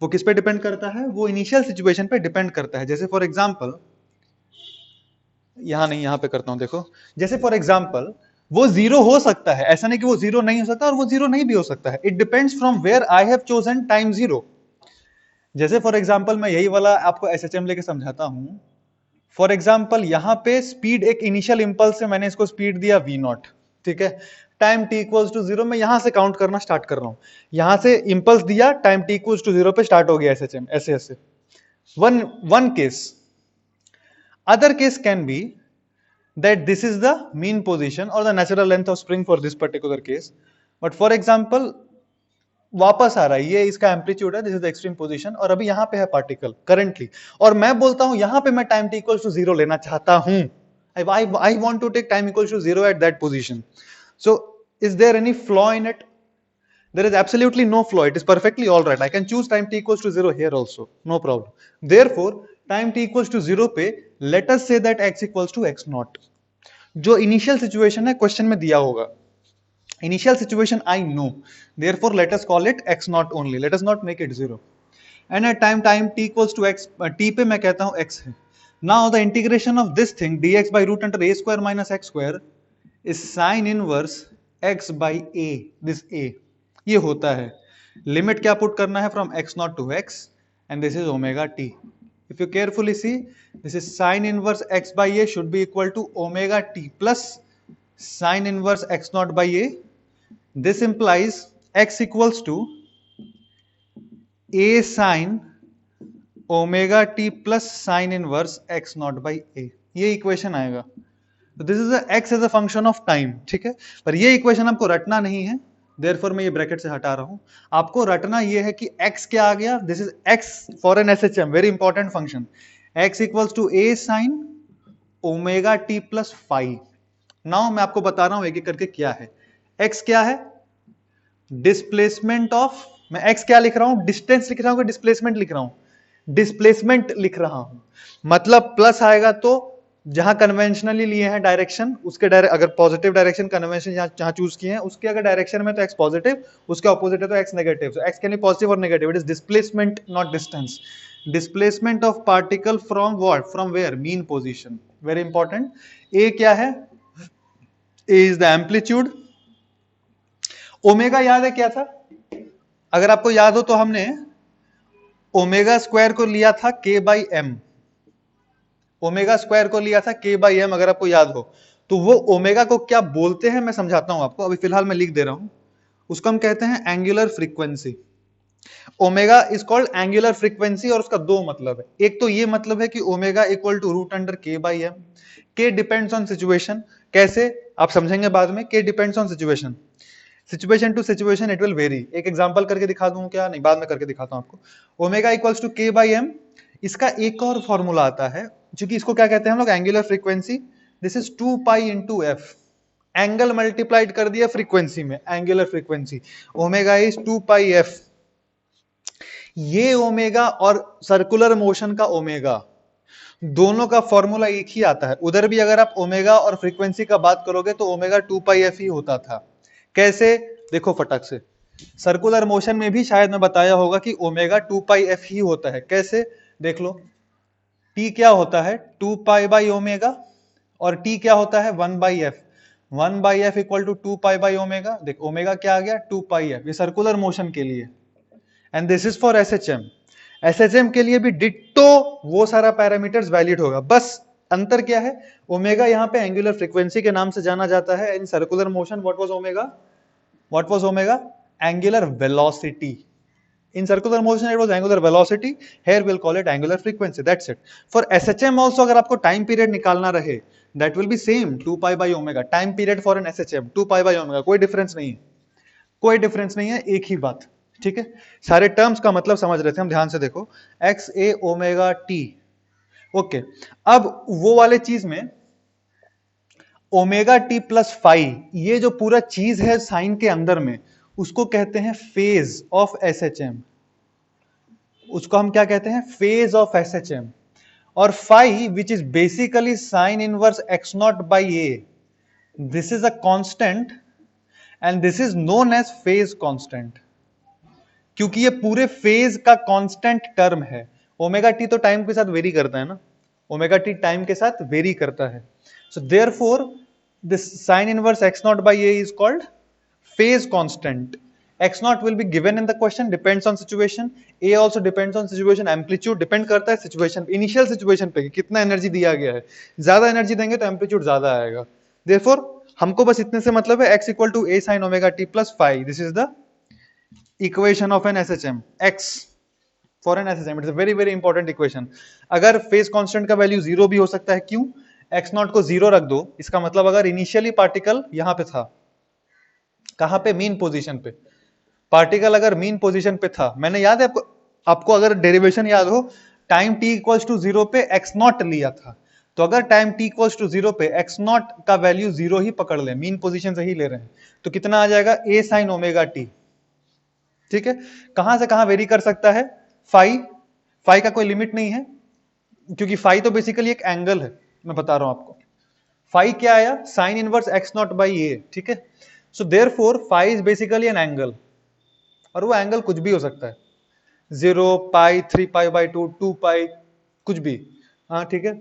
वो किस पे डिपेंड करता है? वो इनिशियल सिचुएशन पे डिपेंड करता है। जैसे फॉर एग्जांपल, यहां नहीं, यहां पे करता हूं। देखो, जैसे फॉर एग्जांपल वो 0 हो सकता है, ऐसा नहीं कि वो 0 नहीं हो सकता, और वो 0 नहीं भी हो सकता है। It depends from where I have chosen time 0। जैसे फॉर एग्जांपल मैं यही वाला आपको एसएचएम लेके समझाता हूं। फॉर एग्जांपल यहां पे स्पीड एक इनिशियल इंपल्स से मैंने इसको स्पीड दिया v0, ठीक है। टाइम t इक्वल्स टू 0, मैं यहां से काउंट करना स्टार्ट कर रहा हूं। यहां से इंपल्स दिया, टाइम t इक्वल्स टू 0 पे स्टार्ट हो गया एसएचएम, ऐसे ऐसे। One case. Other case can be that this is the mean position or the natural length of spring for this particular case, but for example वापस आ रहा है, ये इसका एम्पलीट्यूड है, this is the extreme position, और अभी यहां पे है पार्टिकल करंटली, और मैं बोलता हूं यहां पे मैं टाइम t इक्वल्स टू 0 लेना चाहता हूं। I want to take time equals to 0 at that position. So is there any flaw in it? There is absolutely no flaw. It is perfectly all right. I can choose time t equals to 0 here also, no problem. Therefore time t equals to 0 पे let us say that x equals to x0, जो initial situation है question में दिया होगा। Initial situation I know, therefore let us call it x naught only. Let us not make it 0. And at time t equals to x, t पे मैं कहता हूँ x है. Now the integration of this thing dx by root under a square minus x square is sin inverse x by a. This a ये होता है. Limit क्या put करना है from x naught to x, and this is omega t. If you carefully see, this is sin inverse x by a should be equal to omega t plus sin inverse x naught by a. This implies x equals to a sin omega T plus sine inverse x naught by a. ये equation आएगा. तो this is x as a function of time. ठीक है, पर ये equation आपको रटना नहीं है, देयरफॉर मैं ये ब्रैकेट से हटा रहा हूं. आपको रटना ये है कि x क्या आ गया. This is x for an SHM, very important function. x equals to a sine omega T plus phi. Now मैं आपको बता रहा हूं एक एक करके क्या है. x क्या है, डिस्प्लेसमेंट ऑफ, मैं x क्या लिख रहा हूं, डिस्टेंस लिख रहा हूं कि डिस्प्लेसमेंट लिख रहा हूं, डिस्प्लेसमेंट लिख रहा हूं. मतलब प्लस आएगा तो जहां कन्वेंशनली लिए हैं डायरेक्शन, उसके अगर पॉजिटिव डायरेक्शन कन्वेंशन जहां चूज किए हैं उसके अगर डायरेक्शन में तो x पॉजिटिव, उसके ऑपोजिट है तो x negative. So x can be positive और negative. It is displacement not distance. Displacement of particle from what, from where, mean position. Very important. a क्या है, a is the amplitude. Omega याद है क्या था, अगर आपको याद हो तो हमने ओमेगा स्क्वायर को लिया था k by m. Omega square को लिया था k बाई एम, अगर आपको याद हो तो वो ओमेगा को क्या बोलते हैं मैं समझाता हूं आपको. अभी फिलहाल मैं लिख दे रहा हूं. उसको हम कहते हैं angular frequency. Omega is called angular frequency और उसका दो मतलब है. एक तो ये मतलब है कि omega equal to root under k by m. k depends on situation. कैसे आप समझेंगे बाद में. k depends on situation. Situation to situation it will vary. एक एग्जांपल करके दिखा दूं क्या, नहीं बाद में करके दिखाता हूं आपको. Omega equals to k by m. इसका एक और फॉर्मूला आता है, क्योंकि इसको क्या कहते हैं हम लोग, angular frequency. This is 2 pi into F. Angle multiplied कर दिया फ्रीक्वेंसी में, angular frequency. Omega is 2 pi f. ये ओमेगा और सर्कुलर मोशन का ओमेगा, दोनों का फॉर्मूला एक ही आता है. उधर भी अगर आप ओमेगा और फ्रीक्वेंसी का बात करोगे तो ओमेगा 2 पाई एफ ही होता था. कैसे, देखो फटक से. सर्कुलर मोशन में भी शायद मैं बताया होगा कि ओमेगा 2 पाई एफ ही होता है. कैसे, देख लो. t क्या होता है, 2 पाई बाई ओमेगा, और t क्या होता है, 1 by f. 1 by f equal to 2 pi by omega. देख ओमेगा क्या आ गया, 2 पाई एफ. ये सर्कुलर मोशन के लिए. And this is for SHM. SHM के लिए भी डिट्टो वो सारा पैरामीटर्स वैलिड होगा. बस अंतर क्या है, ओमेगा यहां पे एंगुलर फ्रीक्वेंसी के नाम से जाना जाता है. In circular motion what was omega, what was omega, angular velocity. In circular motion it was angular velocity. Here we'll call it angular frequency. That's it. For SHM also अगर आपको time period निकालना रहे, that will be same 2 pi by omega. Time period for an SHM 2 pi by omega. कोई difference नहीं है, कोई difference नहीं है, एक ही बात. ठीक है, सारे टर्म्स का मतलब समझ रहे थे हम. ध्यान से देखो, एक्स ए ओमेगा टी. ओके, अब वो वाले चीज में ओमेगा टी प्लस फाइव, ये जो पूरा चीज है साइन के अंदर में, उसको कहते हैं फेज ऑफ एसएचएम. उसको हम क्या कहते हैं, फेज ऑफ एसएचएम. और phi which is basically sine inverse x naught by a, this is a constant and this is known as phase constant. क्योंकि ये पूरे फेज का कांस्टेंट टर्म है. ओमेगा टी तो टाइम के साथ वेरी करता है ना, ओमेगा टी टाइम के साथ वेरी करता है. So therefore this sign inverse x naught by A is called phase constant. X naught will be given in the question, depends on situation. A also depends on situation. Amplitude depend करता है situation, initial situation पे, कितना energy दिया गया है. ज्यादा energy देंगे तो एम्पलीट्यूड ज्यादा आएगा. Therefore हमको बस इतने से मतलब है, x equal to a sin omega t plus phi. This is the equation of an SHM. X for an SHM. It's a very very important equation. अगर phase constant का वैल्यू 0 भी हो सकता है, क्यों, x naught को 0 रख दो, इसका मतलब अगर इनिशियली पार्टिकल यहां पे था, कहां पे, मीन पोजीशन पे. पार्टिकल अगर मीन पोजीशन पे था, मैंने याद है आपको अगर डेरिवेशन याद हो, टाइम t इक्वल्स टू 0 पे x नॉट लिया था. तो अगर टाइम t इक्वल्स टू 0 पे x नॉट का वैल्यू 0 ही पकड़ ले, मीन पोजीशन से ही ले रहे हैं, तो कितना आ जाएगा, a साइन ओमेगा t. ठीक है, कहां से कहां वेरी कर सकता है, फाई. फाई का कोई लिमिट नहीं है, क्योंकि फाई तो बेसिकली एक एंगल है. मैं बता रहा हूं आपको, फाई क्या आया, sine inverse x naught by a. ठीक है, so therefore phi is basically an angle, और वो एंगल कुछ भी हो सकता है, 0, पाई, 3π/2, 2π, कुछ भी। हाँ ठीक है,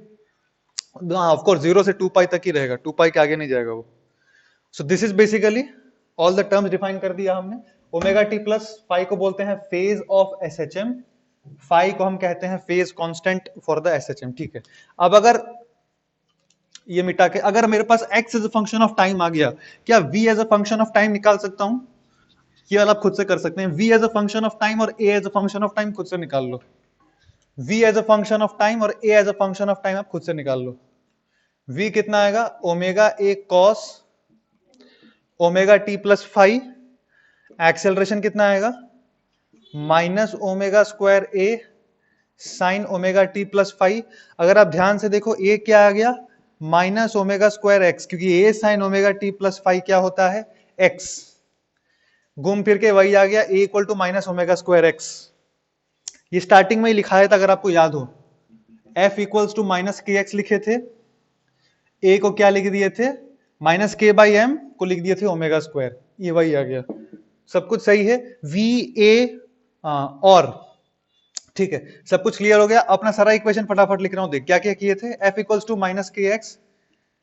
ऑफ कोर्स 0 से 2π तक ही रहेगा, 2π के आगे नहीं जाएगा वो। सो this is basically all the terms define कर दिया हमने। ओमेगा टी प्लस फाई को बोलते हैं फेज ऑफ एसएचएम, फाई को हम कहते हैं phase constant for the SHM. ठीक है, अब अगर ये मिटा के अगर मेरे पास x as a function of time आ गया, क्या v as a function of time निकाल सकता हूं? ये वाला आप खुद से कर सकते हैं, v as a function of time और a as a function of time खुद से निकाल लो। v as a function of time और a as a function of time आप खुद से निकाल लो। v कितना आएगा? Omega a cos omega T plus phi, acceleration कितना आएगा? Minus omega square a sine omega T plus phi. अगर आप ध्यान से देखो a क्या आ गया? माइनस ओमेगा स्क्वायर एक्स, क्योंकि a sine omega T plus phi क्या होता है? x। घूम फिर के वही आ गया, a equal to minus omega square X. ये स्टार्टिंग में ही लिखा है था अगर आपको याद हो, f इक्वल्स टू माइनस के एक्स लिखे थे, a को क्या लिख दिए थे? माइनस के बाई एम को लिख दिए थे ओमेगा स्क्वायर, ये वही आ गया। सब कुछ सही है, v a और ठीक है, सब कुछ क्लियर हो गया। अपना सारा इक्वेशन फटाफट लिख रहा हूं, देख क्या क्या किए थे। f इक्वल्स टू माइनस के X,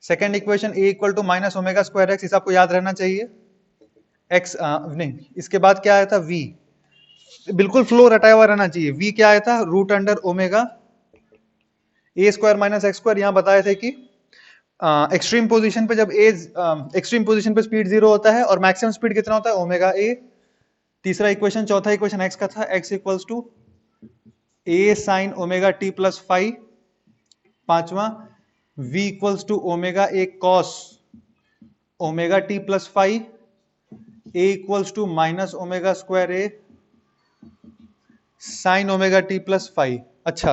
second equation a equal to minus omega square X, इस आपको याद रहना चाहिए। x नहीं, इसके बाद क्या आया था? v, बिल्कुल फ्लो रटाया हुआ रहना चाहिए। v क्या आया था? Root under omega a square minus x square. यहां बताए थे कि एक्सट्रीम पोजीशन पे जब एक्सट्रीम पोजीशन पे स्पीड 0 होता है और मैक्सिमम स्पीड कितना होता है? Omega a। तीसरा इक्वेशन, चौथा इक्वेशन x का था, x equals to a sine omega T plus phi. पांचवा v equals to omega a cos omega T plus phi, a equals to minus omega square a sine omega T plus phi. अच्छा,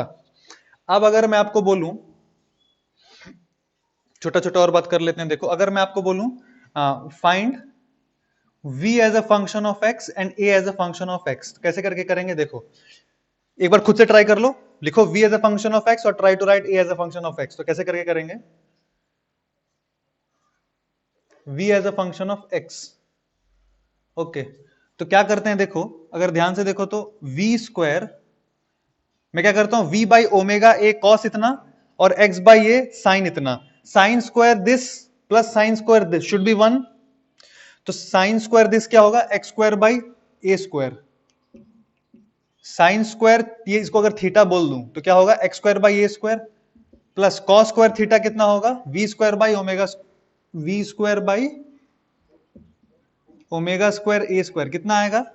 अब अगर मैं आपको बोलूं, छोटा छोटा और बात कर लेते हैं। देखो, अगर मैं आपको बोलूं find v as a function of x and a as a function of x, कैसे करके करेंगे? देखो एक बार खुद से ट्राई कर लो, लिखो v as a function of x और try to write a as a function of x। तो कैसे करके करेंगे? v as a function of x। Okay, तो क्या करते हैं? देखो, अगर ध्यान से देखो तो v स्क्वायर, मैं क्या करता हूं? v by omega a cos इतना और x बाई a साइन इतना, sine square this plus sine square this should be 1। तो साइन स्क्वायर दिस क्या होगा? X square by A square. Sine square, ये इसको अगर थीटा बोल दूं तो क्या होगा? X square by A square plus cos square theta कितना होगा? V square by omega, V square by omega square A square. कितना आएगा?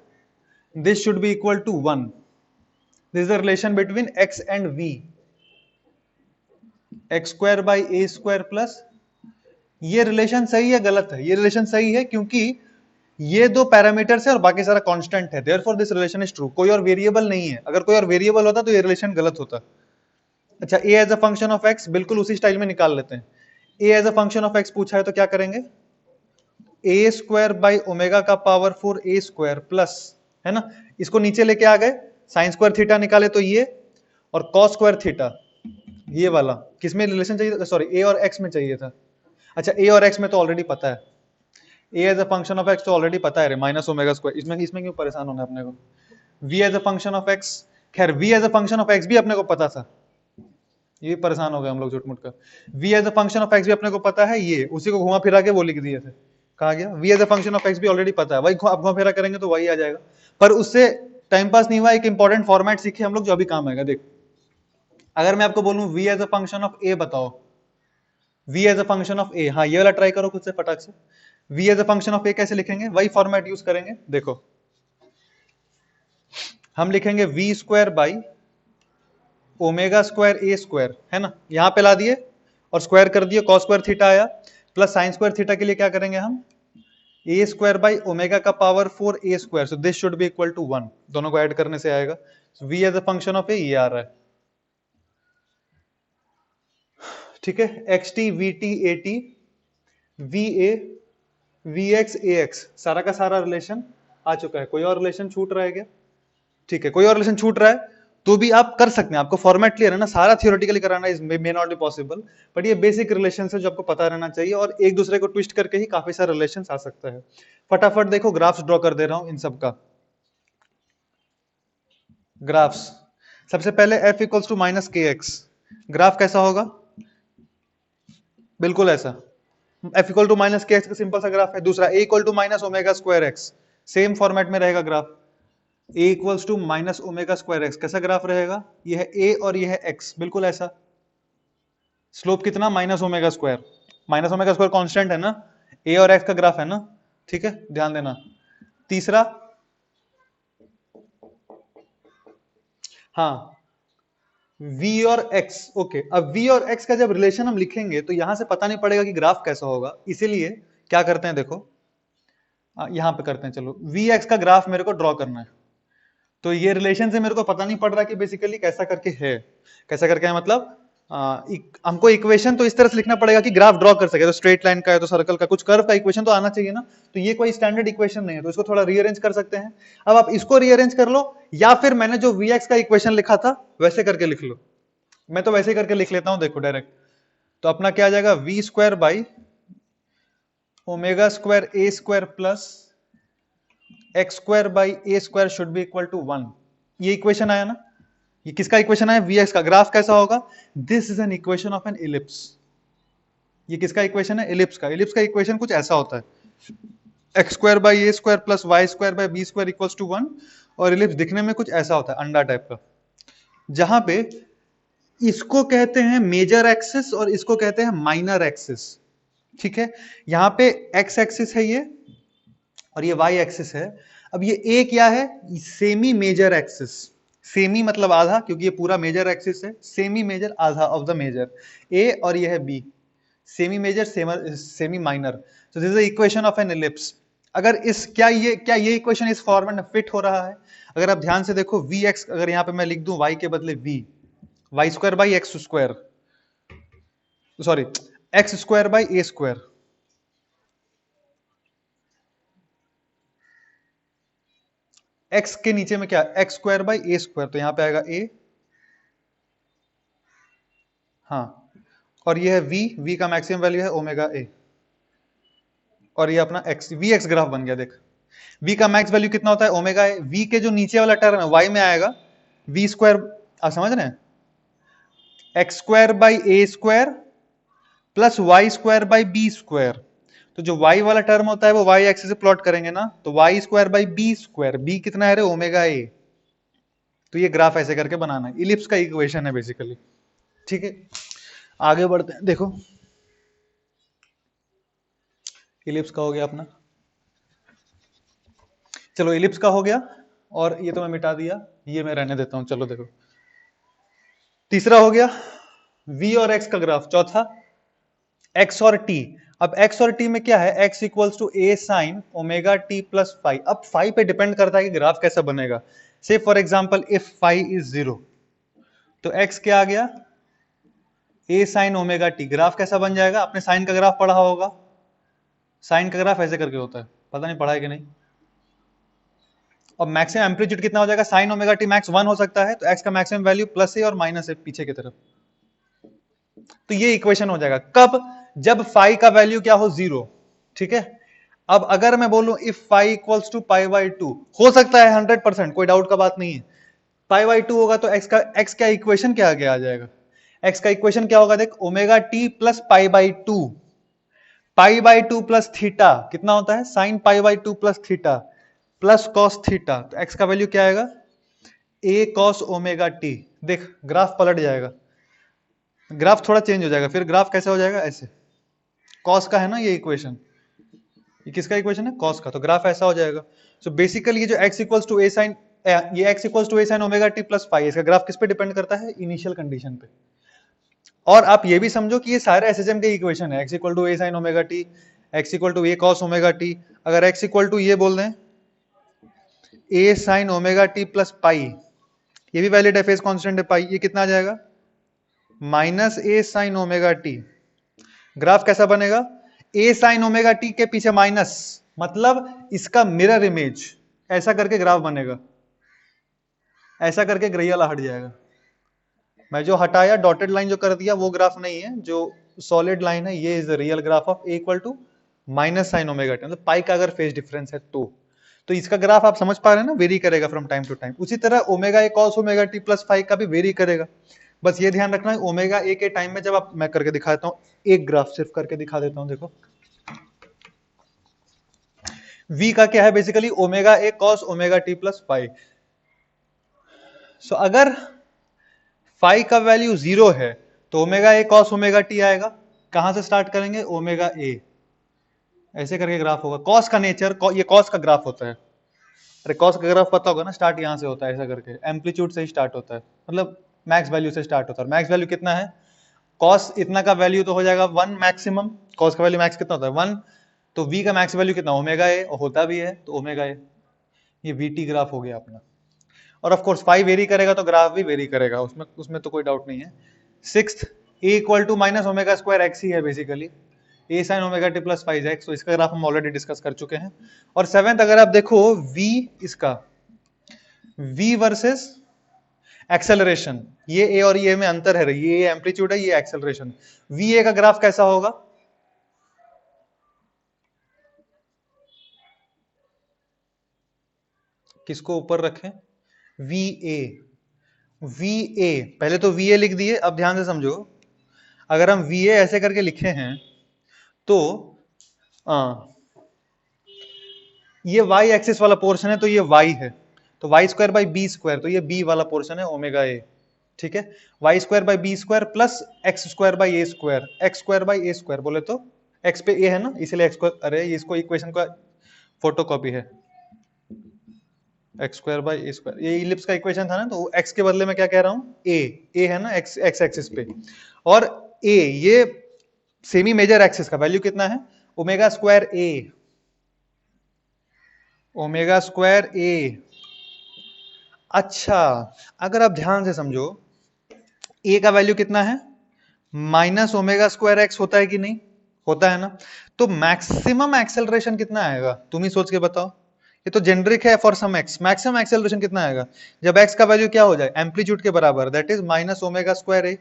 This should be equal to 1। This is the relation between X and V, X square by A square plus, ये relation सही है गलत है? ये relation सही है, क्योंकि ये दो पैरामीटर्स है और बाकी सारा कांस्टेंट है, therefore this relation is true. कोई और वेरिएबल नहीं है, अगर कोई और वेरिएबल होता तो ये रिलेशन गलत होता। अच्छा, a as a function of x बिल्कुल उसी स्टाइल में निकाल लेते हैं। a as a function of x पूछा है तो क्या करेंगे? a स्क्वायर बाई ओमेगा का पावर 4 a स्क्वायर प्लस, है ना, इसको नीचे लेके आ गए, साइन स्क्वायर थीटा निकाले तो ये, और कॉस स्क्वायर थीटा, ये वाला किसमें रिलेशन चाहिए था? सॉरी, a और x में चाहिए था। अच्छा, a और x में तो ऑलरेडी पता है, a as a function of x तो ऑलरेडी पता है, माइनस ओमेगा स्क्वायर। इसमें इसमें क्यों परेशान होना है अपने को? v as a function of x, खैर v as a function of x भी अपने को पता था, ये परेशान हो गए हम लोग झूठ-मूठ का। v as a function of x भी अपने को पता है, ये उसी को घुमा फिरा के वो लिख दिए थे। कहा गया v as a function of x भी ऑलरेडी पता है, वही आप घुमा फिरा करेंगे तो वही आ जाएगा। पर उससे टाइम पास नहीं हुआ, एक इंपॉर्टेंट फॉर्मेट सीखे हम लोग जो अभी काम आएगा। देख, अगर मैं आपको बोलूं v as a function of a बताओ, v as a function of a, हाँ ये वाला ट्राई करो खुद से फटाक से। v as a function of a कैसे लिखेंगे? वही फॉर्मेट यूज करेंगे। देखो, हम लिखेंगे v square by omega square A square, है ना, यहां पे ला दिए और स्क्वायर कर दिए, कॉस स्क्वायर थीटा आया, प्लस साइन स्क्वायर थीटा के लिए क्या करेंगे हम? ए स्क्वायर बाई ओमेगा का power 4 a square, so this should be equal to 1। दोनों को ऐड करने से आएगा v as a function of a, ये आ रहा है, ठीक है, x t v t a t v a v x a x, सारा का सारा रिलेशन आ चुका है। कोई और रिलेशन छूट रहा है क्या? ठीक है, कोई और रिलेशन छूट रहा है तो भी आप कर सकते हैं, आपको फॉर्मेट क्लियर है ना, सारा थियोरेटिकली कराना is may not be possible, but ये बेसिक रिलेशन है जो आपको पता रहना चाहिए, और एक दूसरे को ट्विस्ट करके ही काफी सारे रिलेशन आ सकता है। फटाफट देखो ग्राफ्स ड्रॉ कर दे रहा हूं इन सब का ग्राफ्स। सबसे पहले f इक्वल्स टू माइनस के एक्स, ग्राफ कैसा होगा? बिल्कुल ऐसा, f इक्वल टू माइनस के एक्स का सिंपल सा ग्राफ है। दूसरा a equal to minus omega square X, same format में रहेगा graph. a equals to minus omega square X कैसा ग्राफ रहेगा? यह है a और यह है x, बिल्कुल ऐसा। स्लोप कितना? Minus omega square, minus omega square constant है ना, a और x का ग्राफ है ना, ठीक है, ध्यान देना। तीसरा, हाँ, v और x, ओके। अब v और x का जब रिलेशन हम लिखेंगे तो यहां से पता नहीं पड़ेगा कि ग्राफ कैसा होगा, इसीलिए क्या करते हैं देखो, यहां पे करते हैं, चलो vx का ग्राफ मेरे को ड्रॉ करना है, तो ये रिलेशन से मेरे को पता नहीं पड़ रहा कि बेसिकली कैसा करके है, कैसा करके है मतलब हमको इक्वेशन तो इस तरह से लिखना पड़ेगा कि ग्राफ ड्रॉ कर सके, तो स्ट्रेट लाइन का है तो सर्कल का, कुछ कर्व का इक्वेशन तो आना चाहिए ना, तो ये कोई स्टैंडर्ड इक्वेशन नहीं है, तो इसको थोड़ा रीअरेंज कर सकते हैं। अब आप इसको रीअरेंज कर लो, या फिर मैंने जो vx का इक्वेशन लिखा था वैसे करके लिख लो। मैं तो वैसे करके लिख लेता हूं, देखो डायरेक्ट, तो अपना क्या आ जाएगा, v square by omega square A square plus X square by A square should be equal to 1। ये इक्वेशन आया ना, ये किसका इक्वेशन आया? vx का। ग्राफ कैसा होगा? This is an equation of an ellipse. ये किसका इक्वेशन है? इलिप्स का। इलिप्स का इक्वेशन कुछ ऐसा होता है, X square by A square plus Y square by B square equals to 1, और इलिप्स दिखने में कुछ ऐसा होता है, अंडा टाइप का, जहां पे इसको कहते हैं मेजर एक्सिस और इसको कहते हैं माइनर एक्सिस, ठीक है। यहां पे एक्स एक्सिस है ये, और ये वाई एक्सिस है। अब ये ए क्या है? Semi major axis. सेमी मतलब आधा, क्योंकि ये पूरा मेजर एक्सिस है, सेमी मेजर आधा ऑफ द मेजर, ए, और ये है B, semi major semi minor. So this is the equation of an ellipse. अगर इस क्या ये इक्वेशन इस फॉर्मेट में फिट हो रहा है? अगर आप ध्यान से देखो, वी एक्स अगर यहां पे मैं लिख दूं y के बदले v, Y square by X square, sorry, X square by A square, X के नीचे में क्या? X square by A square, तो यहां पे आएगा ए, हाँ, और ये है v का मैक्सिमम वैल्यू है ओमेगा ए, और ये अपना x, वी एक्स ग्राफ बन गया। देख, v का मैक्स वैल्यू कितना होता है? Omega A. v के जो नीचे वाला टर्म है y में आएगा v स्क्वायर, आप समझ रहे हैं, X square by A square plus Y square by B square. तो जो y वाला टर्म होता है वो y एक्सिस से प्लॉट करेंगे ना, तो Y square by B square, B कितना है रे? Omega A. तो ये ग्राफ ऐसे करके बनाना है, इलिप्स का इक्वेशन है बेसिकली, ठीक है। आगे बढ़ते हैं, देखो इलिप्स का हो गया अपना, चलो इलिप्स का हो गया, और ये तो मैं मिटा दिया, ये मैं रहने देता हूं, चलो देखो तीसरा हो गया v और x का ग्राफ। चौथा x और t। अब x और t में क्या है? x equals to a sine omega t plus phi. अब फाइव पे डिपेंड करता है कि ग्राफ कैसा बनेगा। Say for example if phi is 0, तो x क्या आ गया? a sine omega t। Graph कैसा बन जाएगा? आपने साइन का ग्राफ पढ़ा होगा, साइन का ग्राफ ऐसे करके होता है, पता नहीं पढ़ा है कि नहीं। और मैक्सिमम एम्पलीट्यूड कितना हो जाएगा? साइन ओमेगा टी मैक्स 1 हो सकता है, तो x का मैक्सिमम वैल्यू प्लस है और माइनस है पीछे की तरफ। तो ये इक्वेशन हो जाएगा कब? जब फाई का वैल्यू क्या हो? 0, ठीक है। अब अगर मैं बोलूं if phi equals to pi by 2, हो सकता है 100%, कोई डाउट का बात नहीं है, पाई बाई 2 होगा तो x का इक्वेशन क्या आगे आ जाएगा? x का इक्वेशन क्या होगा? देख, omega T plus pi by 2, pi by 2 plus theta कितना होता है? Sine pi by 2 plus theta plus cos theta, तो x का वैल्यू क्या आएगा? a cos omega T. देख ग्राफ पलट जाएगा, ग्राफ थोड़ा चेंज हो जाएगा, फिर ग्राफ कैसे हो जाएगा? ऐसे, कॉस का है ना ये इक्वेशन, ये किसका इक्वेशन है? कॉस का, तो ग्राफ ऐसा हो जाएगा। सो बेसिकली ये जो x equals to a sine, ये x equals to a sine omega T plus phi, इसका ग्राफ किस पे डिपेंड करता है? इनिशियल कंडीशन पे। और आप ये भी समझो कि ये सारे एसएचएम के इक्वेशन है, x equal to a sine omega T, x equal to a cos omega T. अगर x इक्वल टू ये बोल दें a sine omega T plus pi, ये भी वैलिड है, फेज कांस्टेंट है पाई, ये कितना आ जाएगा? Minus a sine omega T. Graph कैसा बनेगा? a साइन ओमेगा टी के पीछे माइनस, मतलब इसका मिरर इमेज, ऐसा करके ग्राफ बनेगा। ऐसा करके ग्रे वाला हट जाएगा। मैं जो हटाया डॉटेड लाइन जो कर दिया वो ग्राफ नहीं है, जो सॉलिड लाइन है ये is the real graph of A equal to minus sine omega T, मतलब पाई का अगर फेज डिफरेंस है तो इसका ग्राफ आप समझ पा रहे हैं ना, वेरी करेगा फ्रॉम टाइम टू टाइम। उसी तरह ओमेगा ए cos omega T plus phi का भी वेरी करेगा। बस ये ध्यान रखना है ओमेगा ए के टाइम में जब आप, मैं करके दिखा देता हूँ, एक ग्राफ सिर्फ करके दिखा देता हूँ। देखो v का क्या है, बेसिकली ओमेगा ए cos omega T plus five. So अगर फाई का वैल्यू 0 है तो ओमेगा ए कॉस ओमेगा टी आएगा। कहां से स्टार्ट करेंगे, ओमेगा ए, ऐसे करके ग्राफ होगा। कॉस का नेचर, ये कॉस का ग्राफ होता है। अरे कॉस का ग्राफ पता होगा ना, स्टार्ट यहां से होता है, ऐसा करके एम्पलीट्यूड से ही स्टार्ट होता है, मतलब मैक्स वैल्यू से स्टार्ट होता है। मैक्स वैल्यू कितना है, कॉस इतना का वैल्यू तो हो जाएगा 1 मैक्सिमम। कॉस का वैल्यू मैक्स कितना होता है 1, तो v का मैक्स वैल्यू कितना, ओमेगा ए, और होता भी है तो ओमेगा ए। ये vt ग्राफ हो गया अपना। और ऑफ कोर्स फाई वेरी करेगा तो ग्राफ भी वेरी करेगा, उसमें उसमें तो कोई डाउट नहीं है। Sixth, a equal to minus omega square x ही है basically, a sine omega T plus five x, तो इसका ग्राफ हम ऑलरेडी डिस्कस कर चुके हैं। और सेवेंथ, अगर आप देखो v, इसका v वर्सेस एक्सेलरेशन, ये ए और ये में अंतर है, ये एम्पलीट्यूड है, ये एक्सेलरेशन। वी ए का ग्राफ कैसा होगा, किसको ऊपर रखें, वी ए। वी ए, पहले तो वी ए लिख दिए, अब ध्यान से समझो, अगर हम वी ए ऐसे करके लिखे हैं तो ये वाई एक्सिस वाला पोर्शन है तो ये वाई है, तो Y square by B square, तो ये बी वाला पोर्शन है ओमेगा ए, ठीक है। Y square by B square plus X square by A square, X square by A square, बोले तो एक्स पे ए है ना, इसलिए एक्स स्क्वायर, अरे इसको इक्वेशन का फोटोकॉपी है, X square by A square, ये इलिप्स का इक्वेशन था ना, तो एक्स के बदले में क्या कह रहा हूं, ए है ना एक्स एक्स एक्सिस पे, और ए ये सेमी मेजर एक्सिस का वैल्यू कितना है, ओमेगा स्क्वायर ए, ओमेगा स्क्वायर ए। अच्छा, अगर आप ध्यान से समझो, ए का वैल्यू कितना है, माइनस ओमेगा स्क्वायर एक्स होता है कि नहीं, होता है ना, तो मैक्सिमम एक्सेलरेशन कितना आएगा, तुम ही सोच के बताओ, ये तो जेनरिक है for some X, maximum acceleration कितना आएगा जब एक्स का वैल्यू क्या हो जाए, एम्पलीट्यूड के बराबर, that is minus omega square A.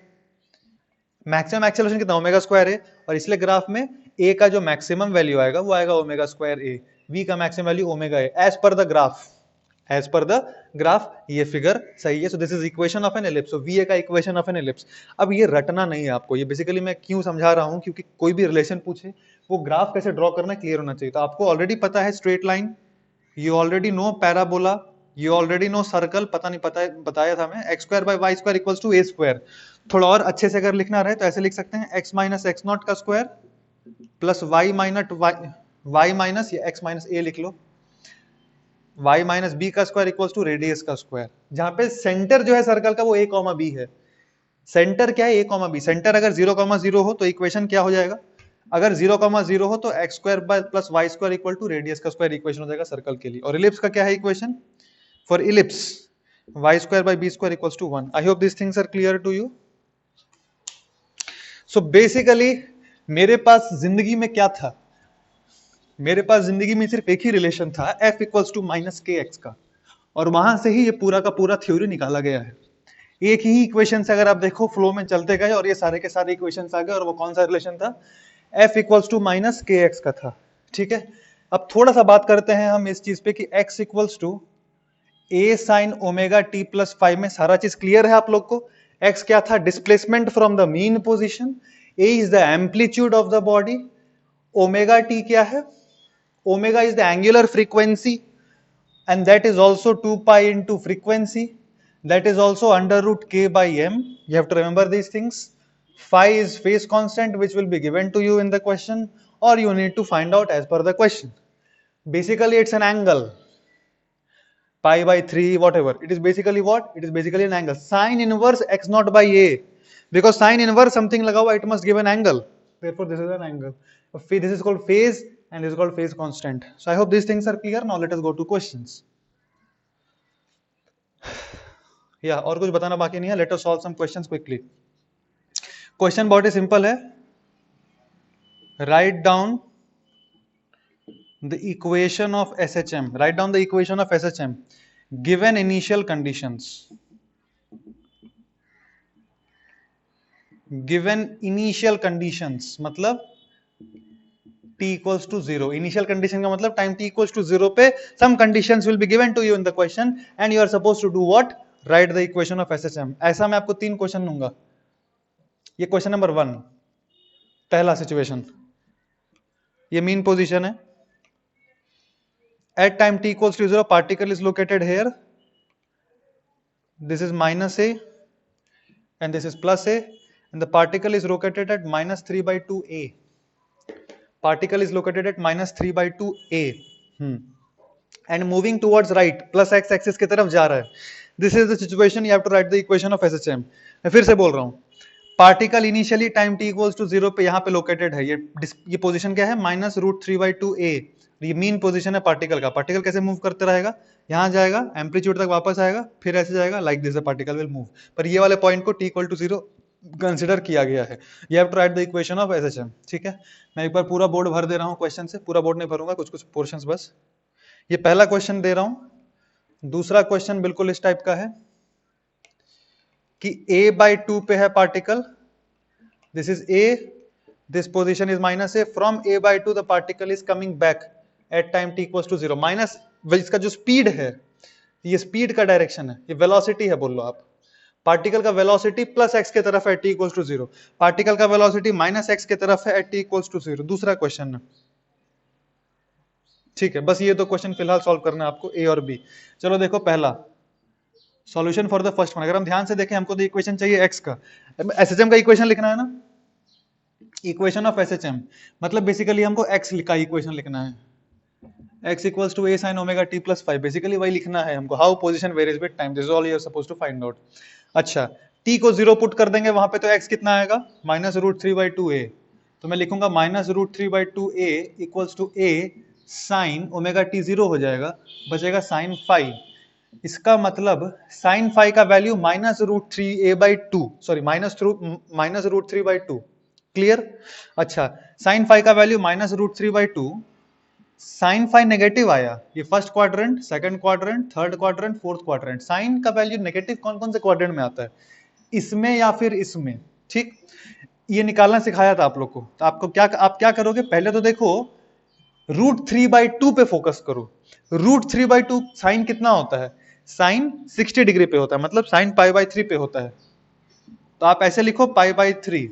Maximum acceleration कितना, ओमेगा स्क्वायर ए, और इसलिए ग्राफ में ए का जो मैक्सिमम वैल्यू आएगा वो आएगा ओमेगा स्क्वायर ए, वी का maximum value omega A, as per the graph, as per the graph ये फिगर सही है। So this is equation of an ellipse, so V A का इक्वेशन ऑफ एन एलिप्स। अब ये रटना नहीं है आपको, ये बेसिकली मैं क्यों समझा रहा हूं, क्योंकि कोई भी रिलेशन पूछे वो ग्राफ कैसे ड्रॉ करना क्लियर होना चाहिए। तो आपको ऑलरेडी पता है straight line, you already know parabola, you already know circle, पता नहीं पता बताया था मैं, X square by Y square equals to A square. थोड़ा और अच्छे से अगर लिखना रहे तो ऐसे लिख सकते हैं, एक्स माइनस एक्स नॉट का square plus Y minus Y minus या एक्स माइनस ए लिख लो, y माइनस बी का स्क्वायर इक्वल्स टू रेडियस का स्क्वायर, जहां पे सेंटर जो है सर्कल का वो a कॉमा बी है। सेंटर क्या है, a कॉमा बी, सेंटर अगर 0,0 हो तो इक्वेशन क्या हो जाएगा, अगर 0,0 हो तो X square plus Y square equal to radius का स्क्वायर इक्वेशन हो जाएगा सर्कल के लिए। और इलिप्स का क्या है equation, for ellipse Y square by B square equals to 1। I hope this things are clear to you. So basically मेरे पास जिंदगी में क्या था, मेरे पास जिंदगी में सिर्फ एक ही रिलेशन था, f इक्वल्स टू माइनस के एक्स का, और वहां से ही ये पूरा का पूरा थ्योरी निकाला गया है। एक ही इक्वेशन से अगर आप देखो फ्लो में चलते गए और ये सारे के सारे इक्वेशंस आ गए, और वो कौन सा रिलेशन था, f इक्वल्स टू माइनस के एक्स का था, ठीक है। अब थोड़ा सा बात करते हैं हम इस चीज पे कि x equals to a sine omega t plus 5 में सारा चीज क्लियर है आप लोग को। x क्या था, displacement from the mean position, a is the amplitude of the body, omega t क्या है, omega is the angular frequency, and that is also 2 pi into frequency, that is also under root k by m. You have to remember these things. Phi is phase constant which will be given to you in the question, or you need to find out as per the question. Basically it's an angle, pi by 3 whatever, it is basically what, it is basically an angle, sine inverse x naught by a, because sine inverse something laga hua, it must give an angle, therefore this is an angle. This is called phase and this is called phase constant. So I hope these things are clear. Now let us go to questions. Yeah, और कुछ बताना बाकी नहीं है. Let us solve some questions quickly. Question बहुत ही simple है. Write down the equation of SHM. Write down the equation of SHM. Given initial conditions, given initial conditions मतलब t equals to 0. Initial condition का मतलब time t equals to 0 पे some conditions will be given to you in the question and you are supposed to do what? Write the equation of SHM. ऐसा मैं आपको 3 question दूंगा. ये question number 1, पहला situation, ये मीन पोजीशन है. At time t equals to 0, particle is located here. This is minus a and this is plus a, and the particle is located at minus 3 by 2 a. Particle is located at minus 3 by 2 a. And moving towards right, plus x axis की तरफ जा रहा है. This is the situation, you have to write the equation of SHM. मैं फिर से बोल रहा हूँ, particle initially time t equals to 0 पे यहाँ पे लोकेटेड है. ये पोजीशन क्या है? Minus root 3 by 2 a. ये मीन पोजीशन है पार्टिकल का. पार्टिकल कैसे मूव करते रहेगा? यहाँ जाएगा, एम्पलीट्यूड तक वापस आएगा, फिर ऐसे जाएगा, like this particle will move. पर ये वाले पॉइंट को t equal to 0 कंसिडर किया गया है. You have to write the equation of SHM. ठीक है, मैं एक बार पूरा बोर्ड भर दे रहा हूँ क्वेश्चन से. पूरा बोर्ड नहीं भरूंगा, कुछ कुछ पोर्शंस बस. ये पहला क्वेश्चन दे रहा हूं. दूसरा क्वेश्चन बिल्कुल इस टाइप का है कि a by 2 पे है particle. This is a, this position is minus a. From a by 2 the particle is coming back at time t equals to 0. Minus इसका जो स्पीड है, ये स्पीड का डायरेक्शन है, ये वेलोसिटी है बोल लो आप. पार्टिकल का वेलोसिटी प्लस x के तरफ है t equals to 0. पार्टिकल का वेलोसिटी माइनस x के तरफ है t equals to 0. दूसरा क्वेश्चन है. ठीक है, बस ये दो क्वेश्चन फिलहाल सॉल्व करना है आपको, ए और बी. चलो देखो पहला solution for the first one. अगर हम ध्यान से देखें, हमको तो इक्वेशन चाहिए एक्स का. एसएचएम का इक्वेशन लिखना है ना. इक्वेशन ऑफ एसएचएम मतलब बेसिकली हमको एक्स का इक्वेशन लिखना है. x equals to a sin omega t plus 5. Basically वही लिखना है हमको. How position varies with time, this is all you are supposed to find out. अच्छा, t को 0 पुट कर देंगे वहां पे, तो x कितना आएगा? Minus root 3 by 2a. तो मैं लिखूंगा minus root 3 by 2a equals to a sine omega T 0 हो जाएगा, बचेगा साइन फाई. इसका मतलब साइन फाई का value minus root 3a by 2, sorry minus root 3 by 2. Clear? अच्छा, साइन फाई का value minus root 3 by 2. Sine phi negative आया. ये first quadrant, second quadrant, third quadrant, fourth quadrant. Sign का value negative कौन कौन से quadrant में आता है? इसमें या फिर इसमें. ठीक, ये निकालना सिखाया था आप लोग को. तो आपको क्या, आप क्या करोगे? पहले तो देखो रूट 3 by 2 पे फोकस करो. रूट 3 by 2 साइन कितना होता है? साइन 60 डिग्री पे होता है, मतलब साइन पाई बाई 3 पे होता है. तो आप ऐसे लिखो पाई बाई 3.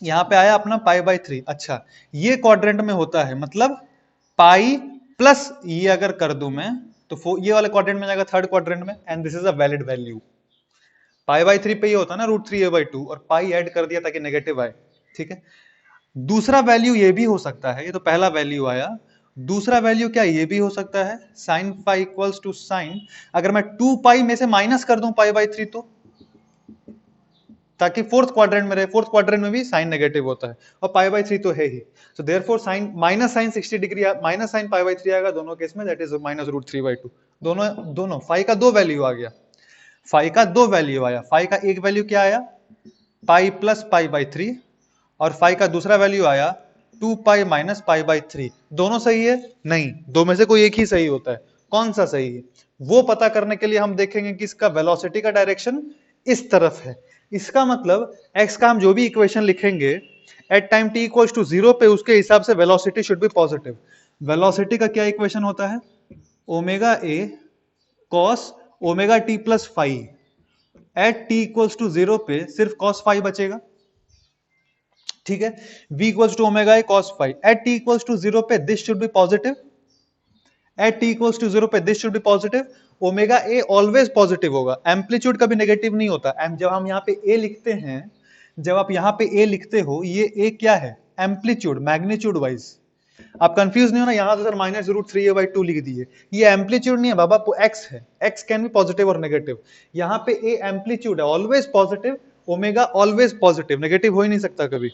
यहां पे आया अपना पाई बाई 3. अच्छा, ये क्वाड्रेंट में होता है, मतलब पाई प्लस ये अगर कर दूं मैं, तो ये वाले क्वाड्रेंट में जाएगा थर्ड क्वाड्रेंट में, and this is a valid value. Pi by 3 पे ये होता है ना रूट 3a by 2, और पाई ऐड कर दिया ताकि नेगेटिव आए. ठीक है, दूसरा वैल्यू ये भी हो सकता है. ये तो पहला वैल्यू आया. दूसरा वैल्यू क्या ये भी हो सकता है? Sine pi equals to sine, अगर मैं 2 पाई में से माइनस कर दूं पाई बाई 3, तो ताकि फोर्थ क्वाड्रेंट में रहे. फोर्थ क्वाड्रेंट में भी साइन नेगेटिव होता है, और पाई बाई 3 तो है ही. So therefore sine minus sine 60 degree, minus sine pi by 3 आएगा दोनों केस में. That is minus root 3 by 2. दोनों फाई का दो वैल्यू आ गया. फाई का दो वैल्यू आया. फाई का एक वैल्यू क्या आया? पाई प्लस पाई बाई 3, और फाई का दूसरा वैल्यू आया 2 पाई माइनस पाई बाई 3. दोनों सही है? नहीं, दो में से कोई एक ही सही होता है. कौन सा सही है वो पता करने के लिए हम देखेंगे कि इसका वेलोसिटी का डायरेक्शन इस तरफ है. इसका मतलब x का हम जो भी इक्वेशन लिखेंगे at time t equals to 0 पे, उसके हिसाब से velocity should be positive. Velocity का क्या इक्वेशन होता है? Omega a cos omega t plus phi. At t equals to 0 पे सिर्फ cos फाई बचेगा. ठीक है, v equals to omega a cos phi. At t equals to 0 पे this should be positive. At t equals to 0 पे this should be positive. Omega a always positive होगा, amplitude कभी negative नहीं होता. जब हम यहाँ पे a लिखते हैं, जब आप यहाँ पे a लिखते हो, ये a क्या है? Amplitude, magnitude wise. आप कंफ्यूज नहीं हो ना. यहाँ तो sir minus root 3a by 2 लिख दिए, ये एम्पलीट्यूड नहीं है बाबा, x है. x कैन बी पॉजिटिव और नेगेटिव. यहाँ पे a एम्पलीट्यूड है, always positive. Omega always positive, negative हो ही नहीं सकता कभी.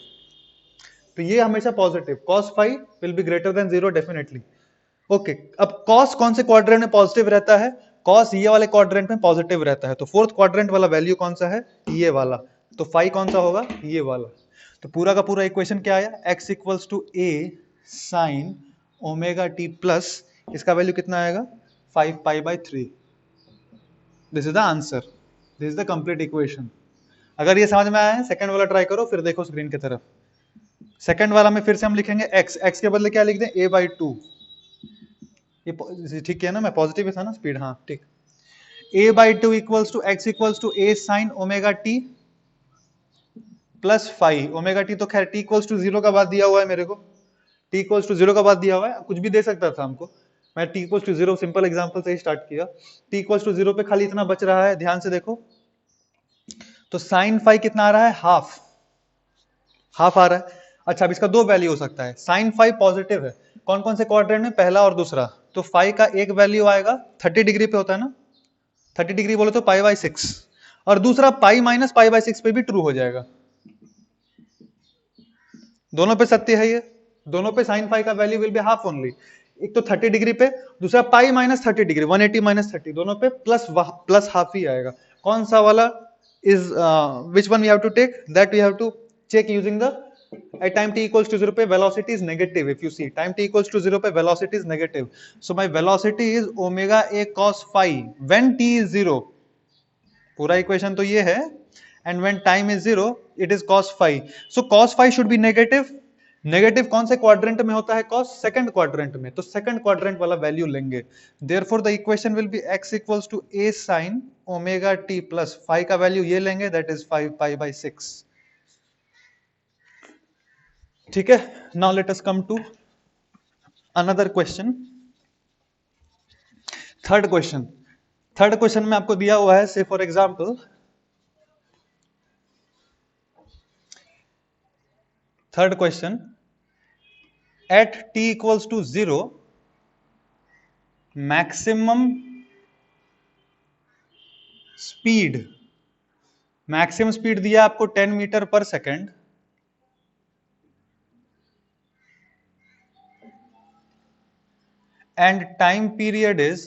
तो ये हमेशा positive. cos phi will be greater than 0 definitely. Okay, अब cos कौन से क्वाड्रेंट में पॉजिटिव रहता है? cos ये वाले क्वाड्रेंट में पॉजिटिव रहता है. तो फोर्थ क्वाड्रेंट वाला वैल्यू कौन सा है? ये वाला. तो फाई कौन सा होगा? ये वाला. तो पूरा का पूरा इक्वेशन क्या आया? x equals to a sine omega t plus, इसका वैल्यू कितना आएगा? 5π/3. This is the answer, this is the complete equation. अगर ये समझ में आया है, सेकंड वाला ट्राई करो, फिर देखो स्क्रीन की तरफ. सेकंड वाला में फिर से हम लिखेंगे x के बदले क्या लिख दें, a/2. ये ठीक किया ना, मैं पॉजिटिव ही था ना स्पीड, हाँ ठीक. a/2 equals to x equals to a sine omega t plus five. Omega t तो खैर t इक्वल्स टू 0 का बाद दिया हुआ है मेरे को, t इक्वल्स टू 0 का बाद दिया हुआ है, कुछ भी दे सकता था हमको. मैं t equals to 0 simple example से ही स्टार्ट किया. t इक्वल्स टू 0 पे खाली इतना बच रहा है, ध्यान से देखो. तो साइन फाइव कितना आ रहा है, हाफ. हाफ आ रहा है. अच्छा, अब इसका दो वैल्यू हो सकता है. साइन फाइव पॉजिटिव है, कौन कौन से क्वाड्रेंट में, पहला और दूसरा. तो फाइव का एक वैल्यू आएगा 30 डिग्री पे होता है ना, 30 डिग्री बोले तो π/6, और दूसरा π-π/6 पे भी ट्रू हो जाएगा. दोनों पे सत्य है ये, दोनों पे साइन फाइव का value will be half only. एक तो 30 डिग्री पे, दूसरा π-30 डिग्री, 180 - 30, दोनों पे प्लस हाफ ही आएगा. कौन सा वाला is which one we have to take, that we have to check using the at time t equals to 0 पे velocity is negative. If you see time t equals to 0 पे velocity is negative, so my velocity is omega a cos phi when t is 0. पूरा equation तो ये है, and when time is 0 it is cos phi. So cos phi should be negative. Negative कौन से quadrant में होता है, cos second quadrant में, तो सेकंड क्वाड्रेंट वाला वैल्यू लेंगे. therefore the equation will be x equals to a sin omega t plus phi का वैल्यू ये लेंगे, that is 5π/6. ठीक है. Now let us come to another question. Third question में आपको दिया हुआ है, say for example third question, at t equals to 0 maximum speed दिया आपको 10 मीटर पर second, and time period is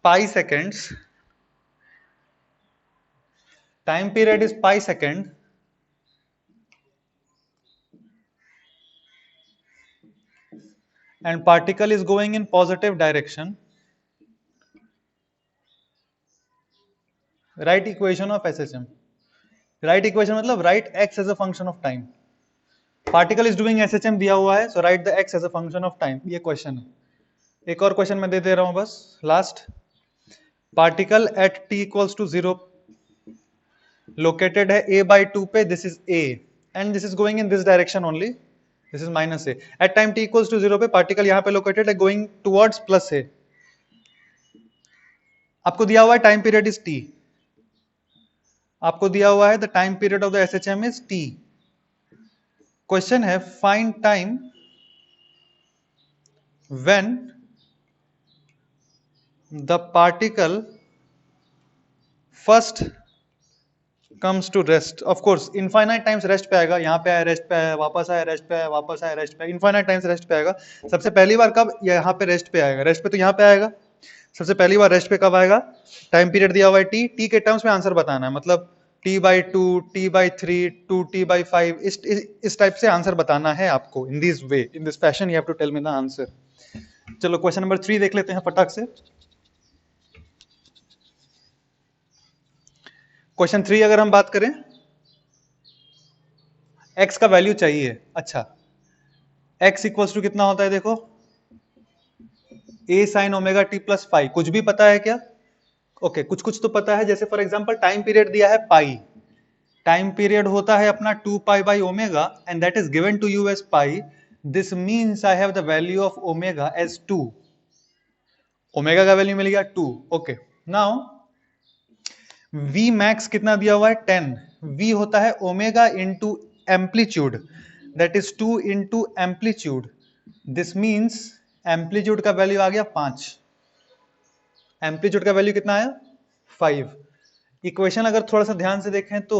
pi seconds. Time period is pi second, and particle is going in positive direction. Write equation of SHM. Write equation मतलब write x as a function of time. Particle is doing SHM दिया हुआ है, so write the x as a function of time. ये question है. एक और question मैं दे रहा हूं बस, last. Particle at t equals to 0 located है a/2 पे, this is a and this is going in this direction only, this is -a. At time t equals to 0 पे पार्टिकल यहां पे लोकेटेड है गोइंग टुवर्ड्स +a. आपको दिया हुआ है टाइम पीरियड इज t, आपको दिया हुआ है the time period of the SHM is t. Question है find time when the particle first comes to rest. Of course infinite times rest पे आएगा, यहाँ पे आया रेस्ट पे आया, वापस आया रेस्ट पे आया, वापस आया रेस्ट पे आया, infinite times रेस्ट पे आएगा. सबसे पहली बार कब, यहाँ पे रेस्ट पे आएगा, रेस्ट पे तो यहाँ पे आएगा. सबसे पहली बार रेस्ट पे कब आएगा, टाइम पीरियड दिया हुआ है t के टर्म्स में आंसर बताना है, मतलब t/2, t/3, 2t/5, इस टाइप से आंसर बताना है आपको. In this way, in this fashion you have to tell me the answer. चलो क्वेश्चन नंबर 3 देख लेते हैं फटाक से. क्वेश्चन 3 अगर हम बात करें, x का वैल्यू चाहिए. अच्छा, x इक्वल्स टू कितना होता है, देखो a sine omega t plus five. कुछ भी पता है क्या, ओके कुछ तो पता है. जैसे फॉर एग्जांपल टाइम पीरियड दिया है पाई, टाइम पीरियड होता है अपना 2π/ओमेगा and that is given to you as pi. This means I have the value of omega as 2. Omega का वैल्यू मिल गया 2. ओके, नाउ v मैक्स कितना दिया हुआ है 10. v होता है omega into amplitude, that is 2 into amplitude. This means amplitude का वैल्यू आ गया 5. एम्पलीट्यूड का वैल्यू कितना आया 5. इक्वेशन अगर थोड़ा सा ध्यान से देखें तो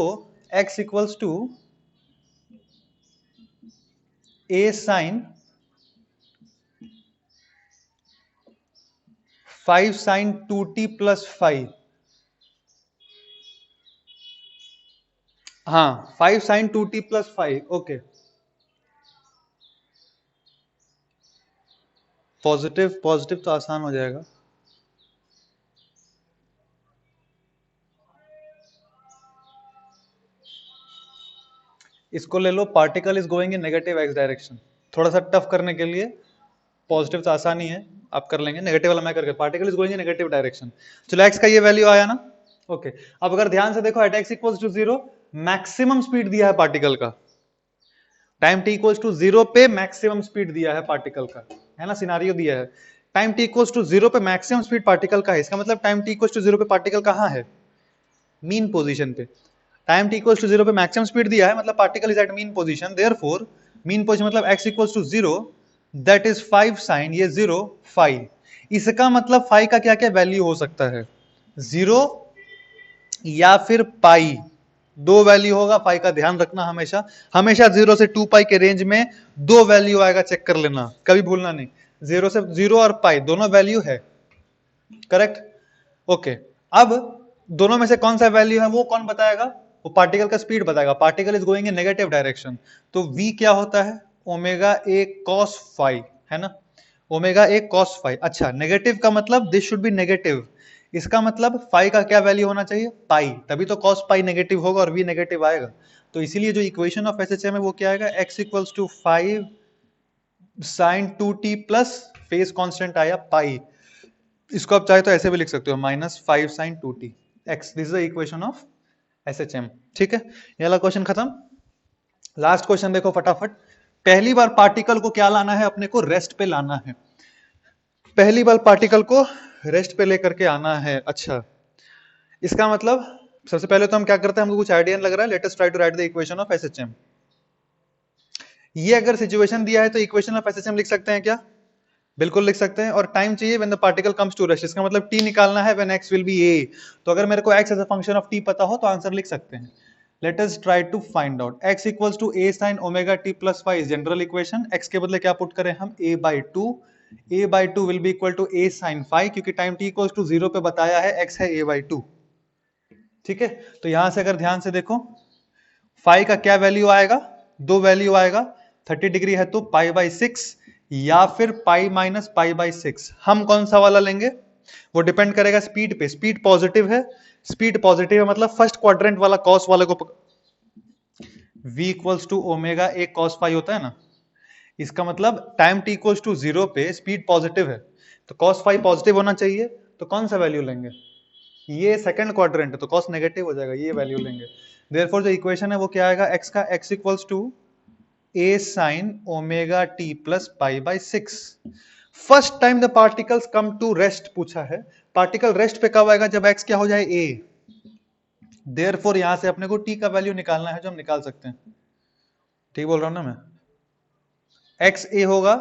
x equals to a sine 5 sine 2t plus 5. हाँ 5 sine 2t plus 5. Okay, positive positive तो आसान हो जाएगा। इसको ले लो, particle is going in negative x direction. थोड़ा सा टफ करने के लिए, पॉजिटिव तो आसान ही है, आप कर लेंगे। नेगेटिव वाला मैं करके, particle is going in negative direction. चलो एक्स का ये वैल्यू आया ना, ओके। अब अगर ध्यान से देखो, at x equals to 0 maximum speed दिया है पार्टिकल का, टाइम टी इक्वल्स टू 0 पे मैक्सिमम स्पीड दिया है पार्टिकल का, है ना, सिनारियो दिया है। टाइम टी इक्वल्स टू 0 पे मैक्सिमम स्पीड पार्टिकल का है, इसका मतलब टाइम टी इक्वल्स टू 0 पे पार्टिकल कहां है? मीन पोजीशन पे। टाइम टी इक्वल्स टू 0 पे मैक्सिमम स्पीड दिया है, मतलब particle is at mean position, therefore mean position मतलब x equals to 0, that is 5 sine ये 0 फाई। इसका मतलब फाई का क्या क्या वैल्यू हो सकता है? 0 या फिर पाई, दो वैल्यू होगा फाई का, ध्यान रखना हमेशा। हमेशा 0 से 2 पाई के रेंज में दो वैल्यू आएगा, चेक कर लेना, कभी भूलना नहीं। 0 से 0 और पाई दोनों वैल्यू है, करेक्ट, ओके। अब दोनों में से कौन सा वैल्यू है वो कौन बताएगा? वो पार्टिकल का स्पीड बताएगा। Particle is going in negative direction, तो v क्या होता है? ओमेगा ए कॉस फाई, है ना, ओमेगा ए कॉस फाई। अच्छा, नेगेटिव का मतलब दिस शुड बी नेगेटिव, इसका मतलब फाई का क्या वैल्यू होना चाहिए? पाई, तभी तो कॉस पाई नेगेटिव होगा और v नेगेटिव आएगा। तो इसीलिए जो इक्वेशन ऑफ एसएचएम है वो क्या आएगा? x equals to 5 sine 2t plus phase constant आया पाई। इसको आप चाहे तो ऐसे भी लिख सकते हो, -5 sine 2t x। This is the equation of SHM, ठीक है। ये वाला क्वेश्चन खत्म। लास्ट क्वेश्चन देखो फटाफट। पहली बार पार्टिकल को क्या लाना है? अपने को रेस्ट पे लाना है। पहली बार पार्टिकल को रेस्ट पे लेकर के आना है। अच्छा, इसका मतलब सबसे पहले तो हम क्या करते हैं, हमको कुछ आइडिया लग रहा है, let us try to write the equation of SHM. ये अगर सिचुएशन दिया है तो इक्वेशन ऑफ एसएचएम लिख सकते हैं क्या? बिल्कुल लिख सकते हैं। और टाइम चाहिए when the particle comes to rest, इसका मतलब टी निकालना है when x will be a। तो अगर मेरे को x as a function of t पता हो तो आंसर लिख सकते हैं। Let us try to find out. x equals to a sin omega t plus phi is general equation. x के बदले क्या पुट करें हम? a/2 will be equal to a sin phi, क्योंकि टाइम t इक्वल्स टू 0 पे बताया है x है a/2, ठीक है। तो यहां से अगर ध्यान से देखो, फाई का क्या वैल्यू आएगा? दो वैल्यू आएगा, 30 डिग्री है तो π/6 या फिर π-π/6। हम कौन सा वाला लेंगे? वो डिपेंड करेगा स्पीड पे। स्पीड पॉजिटिव है, स्पीड पॉजिटिव है मतलब फर्स्ट क्वाड्रेंट वाला कॉस वाले को v equals to omega A cos phi होता है ना, इसका मतलब टाइम t इक्वल्स टू 0 पे स्पीड पॉजिटिव है, तो कॉस फाई पॉजिटिव होना चाहिए। तो कौन सा वैल्यू लेंगे? ये सेकंड क्वाड्रेंट है तो कॉस नेगेटिव हो जाएगा, ये वैल्यू लेंगे। देयरफॉर जो इक्वेशन है वो क्या आएगा? x का x equals to a sin omega t plus π/6। First time the particles come to rest पूछा है, पार्टिकल रेस्ट पे कब आएगा? जब x क्या हो जाए? a। देयरफॉर यहां से अपने को t का वैल्यू निकालना है, जो हम निकाल सकते हैं। ठीक बोल रहा हूं ना मैं? x a होगा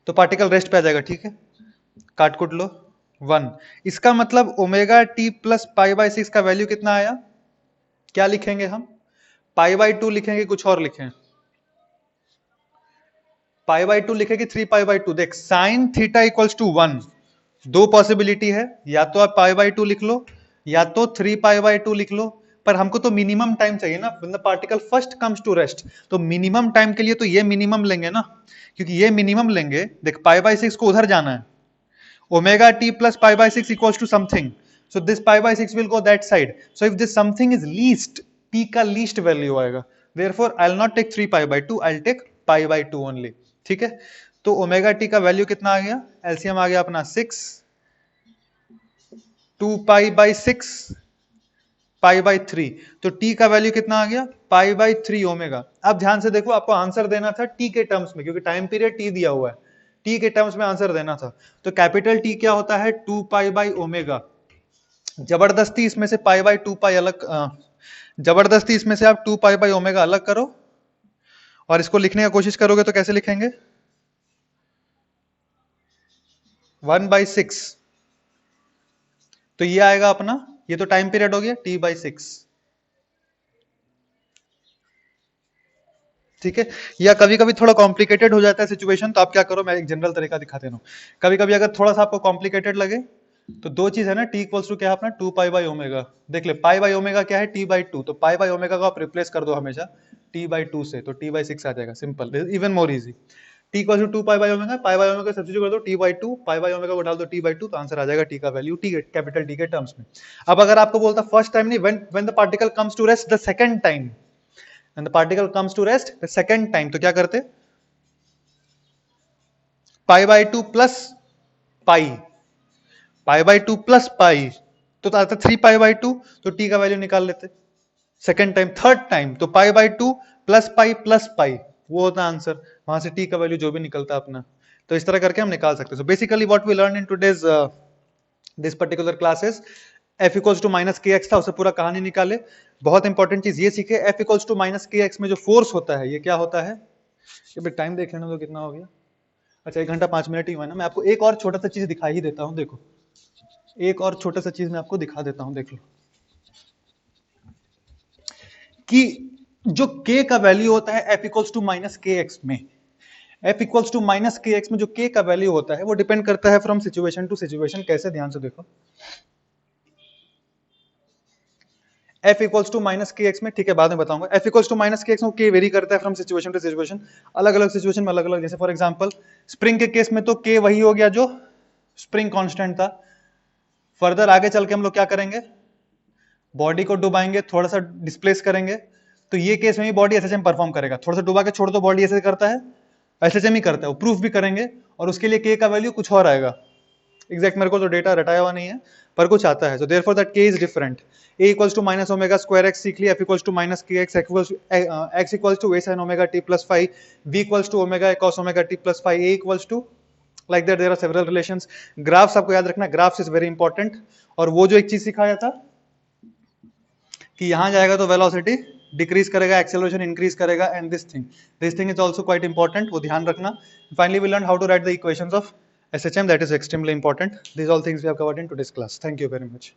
तो पार्टिकल रेस्ट पे आ जाएगा, ठीक है, काट कुट लो 1। इसका मतलब ओमेगा t प्लस π/6 का वैल्यू कितना आया? क्या लिखेंगे हम? π/2 लिखेंगे, कुछ और लिखें? π/2 लिखेंगे 3π/2। देख, साइन थीटा इक्वल्स टू 1, दो पॉसिबिलिटी है, या तो आप π/2 लिख लो या तो 3π/2 लिख लो, पर हमको तो मिनिमम टाइम चाहिए ना, when the particle first comes to rest. तो मिनिमम टाइम के लिए तो ये मिनिमम लेंगे ना, क्योंकि ये मिनिमम लेंगे। देख, π/6 को उधर जाना है, omega t plus π/6 equals to something, so this π/6 will go that side. So if this something is least, p का लीस्ट वैल्यू आएगा। Therefore I will not take 3π/2, I will take π/2 only, ठीक है। तो ओमेगा टी का value कितना आ गया? LCM आ गया अपना 6, 2π/6, π/3। तो t का वैल्यू कितना आ गया? π/3 ओमेगा। अब ध्यान से देखो, आपको आंसर देना था t के टर्म्स में, क्योंकि टाइम पीरियड t दिया हुआ है, t के टर्म्स में आंसर देना था। तो कैपिटल T क्या होता है? 2π/ओमेगा। जबरदस्ती इसमें से π/2π अलग, जबरदस्ती इसमें से आप 2π/ओमेगा अलग करो और इसको लिखने की कोशिश करोगे तो कैसे लिखेंगे? 1/6। तो ये आएगा अपना, ये तो टाइम पीरियड हो गया t/6, ठीक है। या कभी कभी थोड़ा कॉम्प्लिकेटेड हो जाता है सिचुएशन, तो आप क्या करो, मैं एक जनरल तरीका दिखाते हूँ। कभी कभी अगर थोड़ा सा आपको कॉम्प्लिकेटेड लगे तो दो चीज है ना, t इक्वल्स टू क्या है अपना? 2π/ओमेगा। देख ले, π/ओमेगा क्या है? t/2। तो π/ओमेगा को आप रिप्लेस कर दो हमेशा t/2 से, तो t/6 आ जाएगा। Simple, even more easy. t equal to 2 pi by omega, pi by omega substitute कर दो t by 2, pi by omega को डाल दो t बाई 2, तो आंसर आ जाएगा t का वैल्यू t कैपिटल T के टर्म्स में। अब अगर आपको बोलता फर्स्ट टाइम नहीं, when the particle comes to rest the second time, when the particle comes to rest the second time, तो क्या करते, pi by 2 plus pi, pi by 2 plus pi, तो आता 3 पाई बाई 2, तो t का वैल्यू निकाल लेते सेकंड टाइम। थर्ड टाइम तो पाई बाई 2 प्लस पाई, वो होता है आंसर, वहां से t का वैल्यू जो भी निकलता अपना, तो इस तरह करके हम निकाल सकते हैं। So basically what we learn in today's this particular classes, f equals to minus के एक्स था, उससे पूरा कहानी निकाले। बहुत इंपॉर्टेंट चीज ये सीखे, f इक्वल्स टू माइनस के एक्स में जो फोर्स होता है ये क्या होता है, ये टाइम देख लेना तो कितना हो गया, अच्छा 1 घंटा 5 मिनट ही हुआ ना। मैं आपको एक और छोटा सा चीज दिखा ही देता हूं, देखो एक और छोटा सा चीज मैं आपको दिखा देता हूं, देख लो कि जो k का वैल्यू होता है f इक्वल्स टू माइनस के एक्स में, f इक्वल्स टू माइनस के एक्स में जो k का वैल्यू होता है वो डिपेंड करता है फ्रॉम सिचुएशन टू सिचुएशन। कैसे, ध्यान से देखो, f इक्वल्स टू माइनस के एक्स में, ठीक है बाद में बताऊंगा, f इक्वल्स टू माइनस के एक्स में k वेरी करता है फ्रॉम सिचुएशन टू सिचुएशन, अलग अलग सिचुएशन में अलग अलग। जैसे फॉर एग्जांपल स्प्रिंग के केस में तो k वही हो गया जो स्प्रिंग कांस्टेंट था। फर्दर आगे चल के हम लोग क्या करेंगे, बॉडी को डुबाएंगे, थोड़ा सा डिस्प्लेस करेंगे, तो ये केस में भी बॉडी एसएचएम परफॉर्म करेगा। थोड़ा सा डुबा के छोड़ दो, बॉडी ऐसे करता है, एसएचएम ही करता है, वो प्रूफ भी करेंगे, और उसके लिए k का वैल्यू कुछ और आएगा। एग्जैक्ट मेरे को तो डेटा रटाया हुआ नहीं है, पर कुछ आता है। So therefore that k is different. a equals to minus omega square x सीख लिया, f इक्वल्स टू माइनस के x, x equals to a sin omega t plus 5, v equals to omega cos omega t plus 5, a equals to, like that there are several relations. Graphs आपको याद रखना, graphs is very important. और वो जो एक चीज सिखाया था कि यहां जाएगा तो वेलोसिटी डिक्रीज करेगा, एक्सेलरेशन इंक्रीज करेगा, and this thing is also quite important, वो ध्यान रखना। Finally we learn how to write the equations of SHM, that is extremely important. These all things we have covered in today's class. Thank you very much.